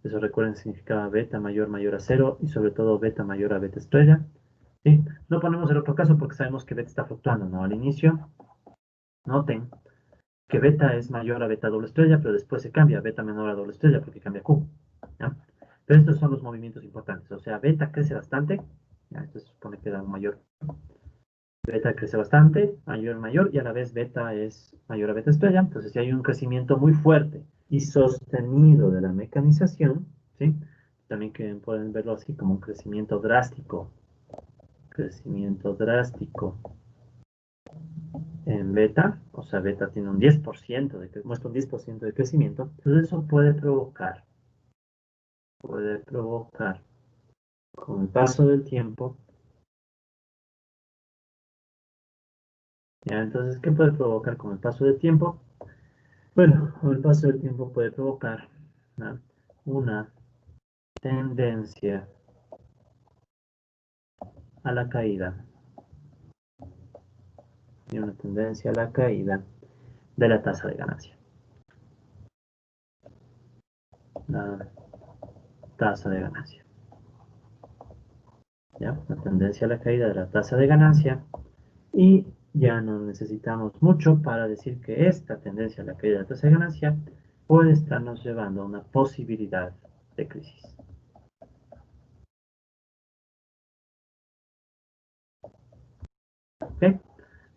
Eso recuerden significaba beta mayor a cero y sobre todo beta mayor a beta estrella. ¿Sí? No ponemos el otro caso porque sabemos que beta está fluctuando, ¿no? Al inicio, noten que beta es mayor a beta doble estrella, pero después se cambia a beta menor a doble estrella porque cambia Q. ¿Ya? Pero estos son los movimientos importantes. O sea, beta crece bastante, ¿ya? Esto se supone que da un mayor. Beta crece bastante, mayor, y a la vez beta es mayor a beta estrella. Entonces, si hay un crecimiento muy fuerte y sostenido de la mecanización, ¿sí? También que pueden verlo así como un crecimiento drástico en beta, o sea, beta tiene un 10% muestra un 10% de crecimiento, entonces eso puede provocar con el paso del tiempo, ¿ya? Entonces, ¿qué puede provocar con el paso del tiempo? Bueno, con el paso del tiempo puede provocar, ¿no?, una tendencia a la caída, y una tendencia a la caída de la tasa de ganancia. La tasa de ganancia. ¿Ya? Una tendencia a la caída de la tasa de ganancia. Y ya no necesitamos mucho para decir que esta tendencia a la caída de la tasa de ganancia puede estarnos llevando a una posibilidad de crisis. ¿Okay?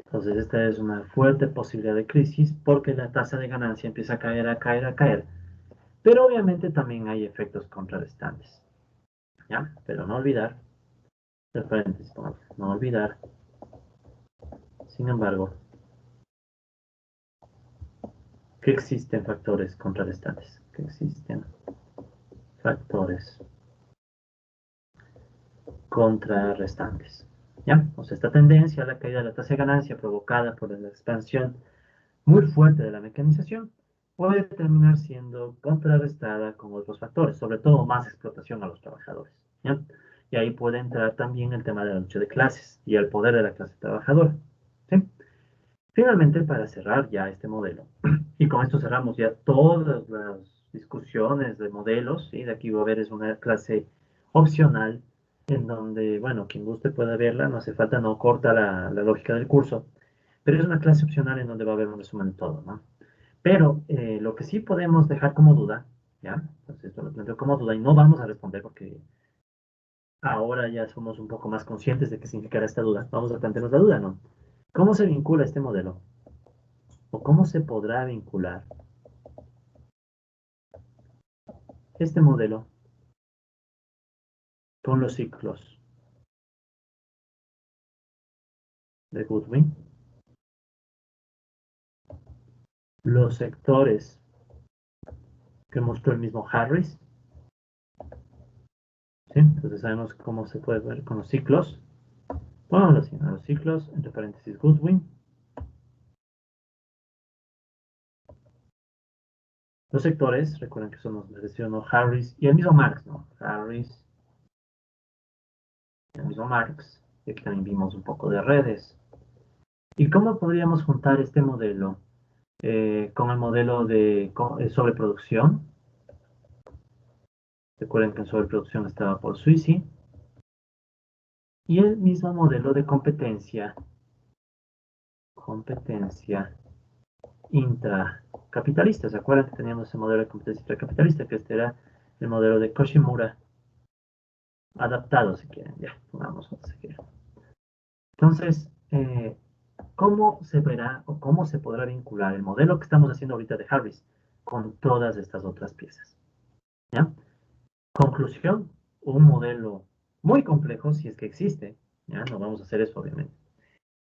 Entonces esta es una fuerte posibilidad de crisis porque la tasa de ganancia empieza a caer, a caer, a caer. Pero obviamente también hay efectos contrarrestantes. ¿Ya? Pero no olvidar, de paréntesis, no olvidar, sin embargo, que existen factores contrarrestantes, que existen factores contrarrestantes. ¿Ya? O sea, esta tendencia a la caída de la tasa de ganancia provocada por la expansión muy fuerte de la mecanización puede terminar siendo contrarrestada con otros factores, sobre todo más explotación a los trabajadores. ¿Ya? Y ahí puede entrar también el tema de la lucha de clases y el poder de la clase trabajadora. ¿Sí? Finalmente, para cerrar ya este modelo, y con esto cerramos ya todas las discusiones de modelos, ¿sí? De aquí va a haber es una clase opcional en donde, bueno, quien guste puede verla, no hace falta, no corta la lógica del curso, pero es una clase opcional en donde va a haber un resumen de todo, ¿no? Pero lo que sí podemos dejar como duda, ¿ya? Entonces esto lo planteo como duda y no vamos a responder porque ahora ya somos un poco más conscientes de qué significará esta duda. Vamos a plantearnos la duda, ¿no? ¿Cómo se vincula este modelo? ¿O cómo se podrá vincular este modelo con los ciclos de Goodwin, los sectores que mostró el mismo Harris? ¿Sí? Entonces sabemos cómo se puede ver con los ciclos. Vamos así, a los ciclos, entre paréntesis Goodwin. Los sectores, recuerden que son los que mencionó Harris y el mismo Marx, ¿no? Harris y el mismo Marx. Y aquí también vimos un poco de redes. ¿Y cómo podríamos juntar este modelo con el modelo de sobreproducción? Recuerden que en sobreproducción estaba por Suisi. Y el mismo modelo de competencia intracapitalista. ¿Se acuerdan que teníamos ese modelo de competencia intracapitalista? Que este era el modelo de Koshimura adaptado, si quieren. Ya, pongamos si quieren. Entonces, ¿cómo se verá o cómo se podrá vincular el modelo que estamos haciendo ahorita de Harris con todas estas otras piezas? ¿Ya? Conclusión, un modelo muy complejo, si es que existe. ¿Ya? No vamos a hacer eso, obviamente.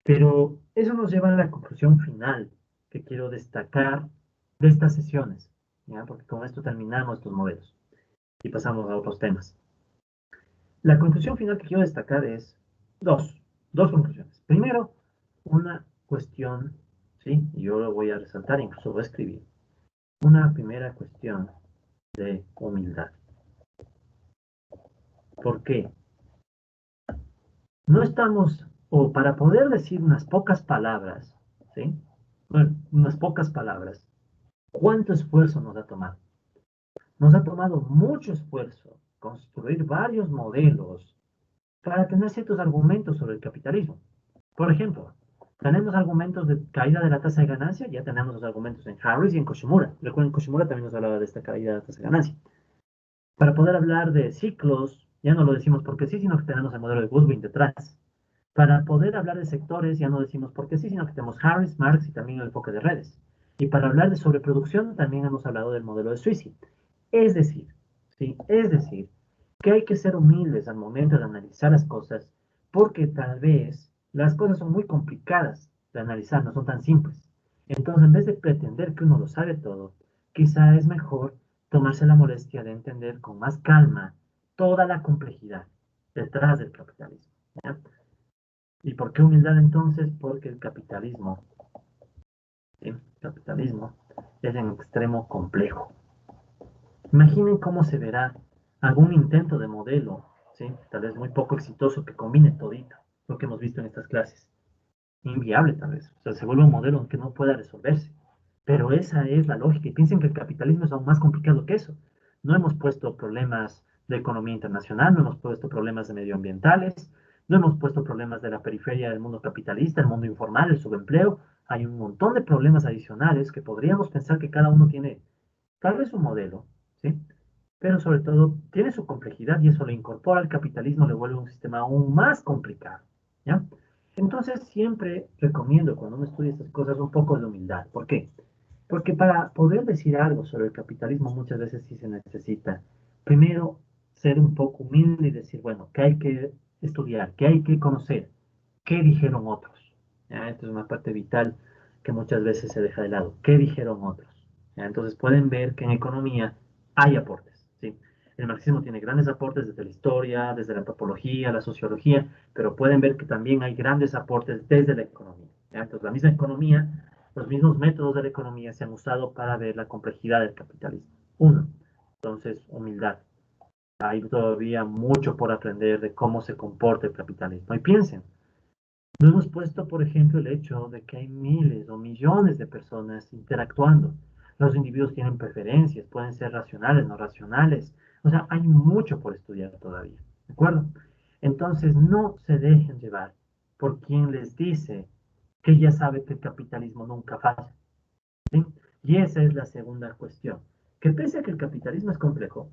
Pero eso nos lleva a la conclusión final que quiero destacar de estas sesiones, ¿ya? Porque con esto terminamos estos modelos y pasamos a otros temas. La conclusión final que quiero destacar es dos conclusiones. Primero, una cuestión, ¿sí? Y yo lo voy a resaltar, incluso voy a escribir. Una primera cuestión de humildad. ¿Por qué? No estamos, o para poder decir unas pocas palabras, ¿sí? Bueno, unas pocas palabras, ¿cuánto esfuerzo nos ha tomado? Nos ha tomado mucho esfuerzo construir varios modelos para tener ciertos argumentos sobre el capitalismo. Por ejemplo, tenemos argumentos de caída de la tasa de ganancia, ya tenemos los argumentos en Harris y en Koshimura. Recuerden, Koshimura también nos hablaba de esta caída de la tasa de ganancia. Para poder hablar de ciclos, ya no lo decimos porque sí, sino que tenemos el modelo de Goodwin detrás. Para poder hablar de sectores, ya no decimos porque sí, sino que tenemos Harris, Marx y también el enfoque de redes. Y para hablar de sobreproducción, también hemos hablado del modelo de Suisi. Es decir, ¿sí? Es decir, que hay que ser humildes al momento de analizar las cosas, porque tal vez las cosas son muy complicadas de analizar, no son tan simples. Entonces, en vez de pretender que uno lo sabe todo, quizá es mejor tomarse la molestia de entender con más calma toda la complejidad detrás del capitalismo. ¿Ya? ¿Y por qué humildad entonces? Porque el capitalismo, ¿sí? El capitalismo es en extremo complejo. Imaginen cómo se verá algún intento de modelo, ¿sí? Tal vez muy poco exitoso que combine todito lo que hemos visto en estas clases. Inviable tal vez. O sea, se vuelve un modelo que no pueda resolverse. Pero esa es la lógica. Y piensen que el capitalismo es aún más complicado que eso. No hemos puesto problemas de economía internacional, no hemos puesto problemas de medioambientales, no hemos puesto problemas de la periferia del mundo capitalista, el mundo informal, el subempleo. Hay un montón de problemas adicionales que podríamos pensar que cada uno tiene tal vez un modelo, ¿sí? Pero sobre todo tiene su complejidad y eso lo incorpora al capitalismo, le vuelve un sistema aún más complicado, ¿ya? Entonces siempre recomiendo cuando uno estudia estas cosas un poco de humildad. ¿Por qué? Porque para poder decir algo sobre el capitalismo muchas veces sí se necesita, primero, ser un poco humilde y decir, bueno, ¿qué hay que estudiar? ¿Qué hay que conocer? ¿Qué dijeron otros? ¿Ya? Esta es una parte vital que muchas veces se deja de lado. ¿Qué dijeron otros? ¿Ya? Entonces pueden ver que en economía hay aportes, ¿sí? El marxismo tiene grandes aportes desde la historia, desde la antropología, la sociología, pero pueden ver que también hay grandes aportes desde la economía. ¿Ya? Entonces la misma economía, los mismos métodos de la economía se han usado para ver la complejidad del capitalismo. Uno, entonces, humildad. Hay todavía mucho por aprender de cómo se comporta el capitalismo. Y piensen, no hemos puesto, por ejemplo, el hecho de que hay miles o millones de personas interactuando. Los individuos tienen preferencias, pueden ser racionales, no racionales. O sea, hay mucho por estudiar todavía. ¿De acuerdo? Entonces, no se dejen llevar por quien les dice que ya sabe que el capitalismo nunca falla. ¿Sí? Y esa es la segunda cuestión. Que pese a que el capitalismo es complejo,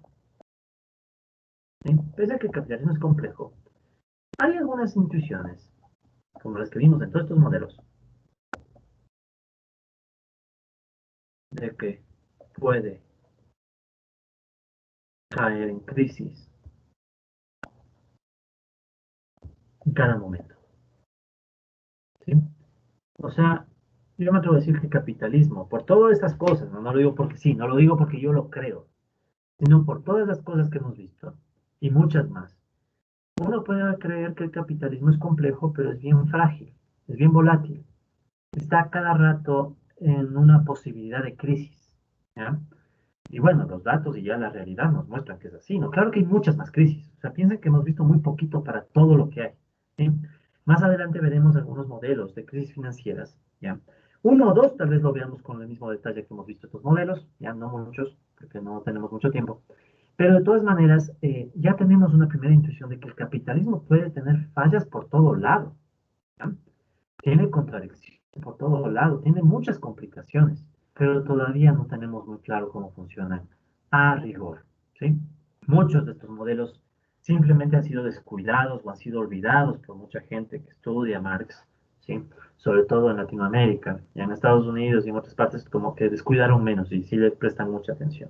¿sí? Pese a que el capitalismo es complejo, hay algunas intuiciones, como las que vimos en todos estos modelos, de que puede caer en crisis en cada momento. ¿Sí? O sea, yo me atrevo a decir que el capitalismo, por todas estas cosas, no lo digo porque sí, no lo digo porque yo lo creo, sino por todas las cosas que hemos visto y muchas más, uno puede creer que el capitalismo es complejo, pero es bien frágil, es bien volátil, está cada rato en una posibilidad de crisis. ¿Ya? Y bueno, los datos y ya la realidad nos muestran que es así, ¿no? Claro que hay muchas más crisis. O sea, piensen que hemos visto muy poquito para todo lo que hay. ¿Sí? Más adelante veremos algunos modelos de crisis financieras, ¿ya? Uno o dos tal vez lo veamos con el mismo detalle que hemos visto estos modelos, ya no muchos, porque no tenemos mucho tiempo. Pero de todas maneras, ya tenemos una primera intuición de que el capitalismo puede tener fallas por todo lado, ¿ya? Tiene contradicciones por todo lado, tiene muchas complicaciones, pero todavía no tenemos muy claro cómo funcionan a rigor, ¿sí? Muchos de estos modelos simplemente han sido descuidados o han sido olvidados por mucha gente que estudia Marx, ¿sí? Sobre todo en Latinoamérica, y en Estados Unidos y en otras partes como que descuidaron menos y sí le prestan mucha atención.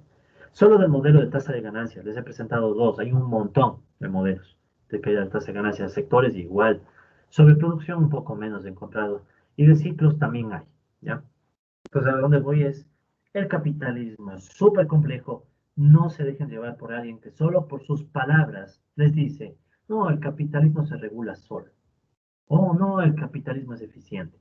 Solo del modelo de tasa de ganancias, les he presentado dos, hay un montón de modelos de caída de tasa de ganancias, sectores igual, sobre producción un poco menos he encontrado, y de ciclos también hay, ¿ya? Pues a dónde voy es, el capitalismo es súper complejo, no se dejen llevar por alguien que solo por sus palabras les dice, no, el capitalismo se regula solo, o no, el capitalismo es eficiente.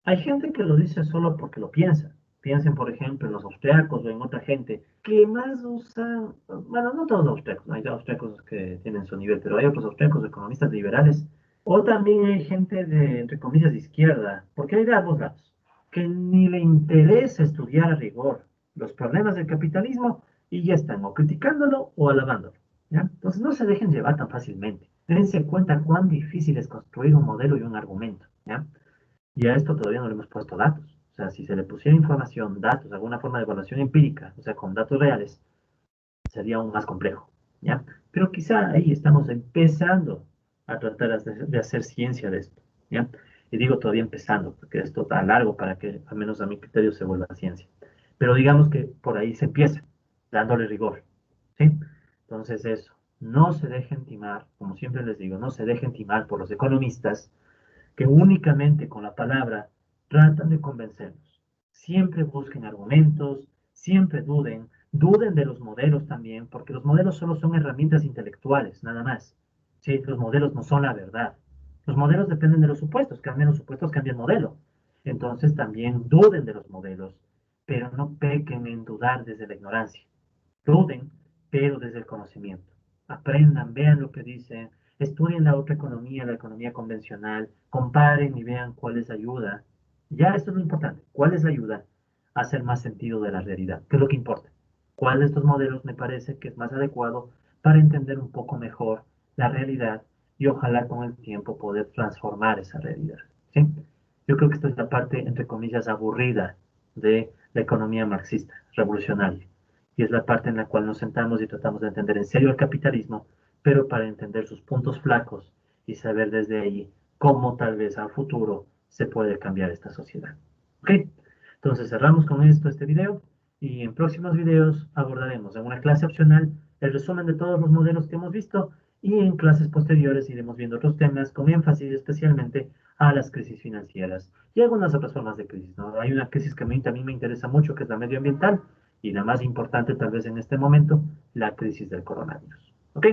Hay gente que lo dice solo porque lo piensa. Piensen, por ejemplo, en los austriacos o en otra gente que más usan, bueno, no todos los austriacos, hay austriacos que tienen su nivel, pero hay otros austriacos economistas liberales O también hay gente de, entre comillas, de izquierda, porque hay de ambos lados, que ni le interesa estudiar a rigor los problemas del capitalismo y ya están o criticándolo o alabándolo. ¿Ya? Entonces no se dejen llevar tan fácilmente. Dense cuenta cuán difícil es construir un modelo y un argumento. ¿Ya? Y a esto todavía no le hemos puesto datos. O sea, si se le pusiera información, datos, alguna forma de evaluación empírica, o sea, con datos reales, sería aún más complejo, ¿ya? Pero quizá ahí estamos empezando a tratar de hacer ciencia de esto, ¿ya? Y digo todavía empezando, porque esto está largo para que, al menos a mi criterio, se vuelva ciencia. Pero digamos que por ahí se empieza, dándole rigor, ¿sí? Entonces eso, no se dejen timar, como siempre les digo, no se dejen timar por los economistas que únicamente con la palabra tratan de convencernos. Siempre busquen argumentos, siempre duden, duden de los modelos también, porque los modelos solo son herramientas intelectuales, nada más. ¿Sí? Los modelos no son la verdad. Los modelos dependen de los supuestos, cambian los supuestos, cambia el modelo. Entonces también duden de los modelos, pero no pequen en dudar desde la ignorancia. Duden, pero desde el conocimiento. Aprendan, vean lo que dicen, estudien la otra economía, la economía convencional, comparen y vean cuál les ayuda. Ya esto es lo importante, cuál les ayuda a hacer más sentido de la realidad, que es lo que importa. ¿Cuál de estos modelos me parece que es más adecuado para entender un poco mejor la realidad y ojalá con el tiempo poder transformar esa realidad? ¿Sí? Yo creo que esta es la parte, entre comillas, aburrida de la economía marxista, revolucionaria. Y es la parte en la cual nos sentamos y tratamos de entender en serio el capitalismo, pero para entender sus puntos flacos y saber desde ahí cómo tal vez a futuro se puede cambiar esta sociedad. ¿Ok? Entonces cerramos con esto este video y en próximos videos abordaremos en una clase opcional el resumen de todos los modelos que hemos visto y en clases posteriores iremos viendo otros temas con énfasis especialmente a las crisis financieras y algunas otras formas de crisis, ¿no? Hay una crisis que a mí también me interesa mucho, que es la medioambiental, y la más importante tal vez en este momento, la crisis del coronavirus. ¿Ok?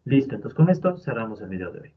Listo, entonces con esto cerramos el video de hoy.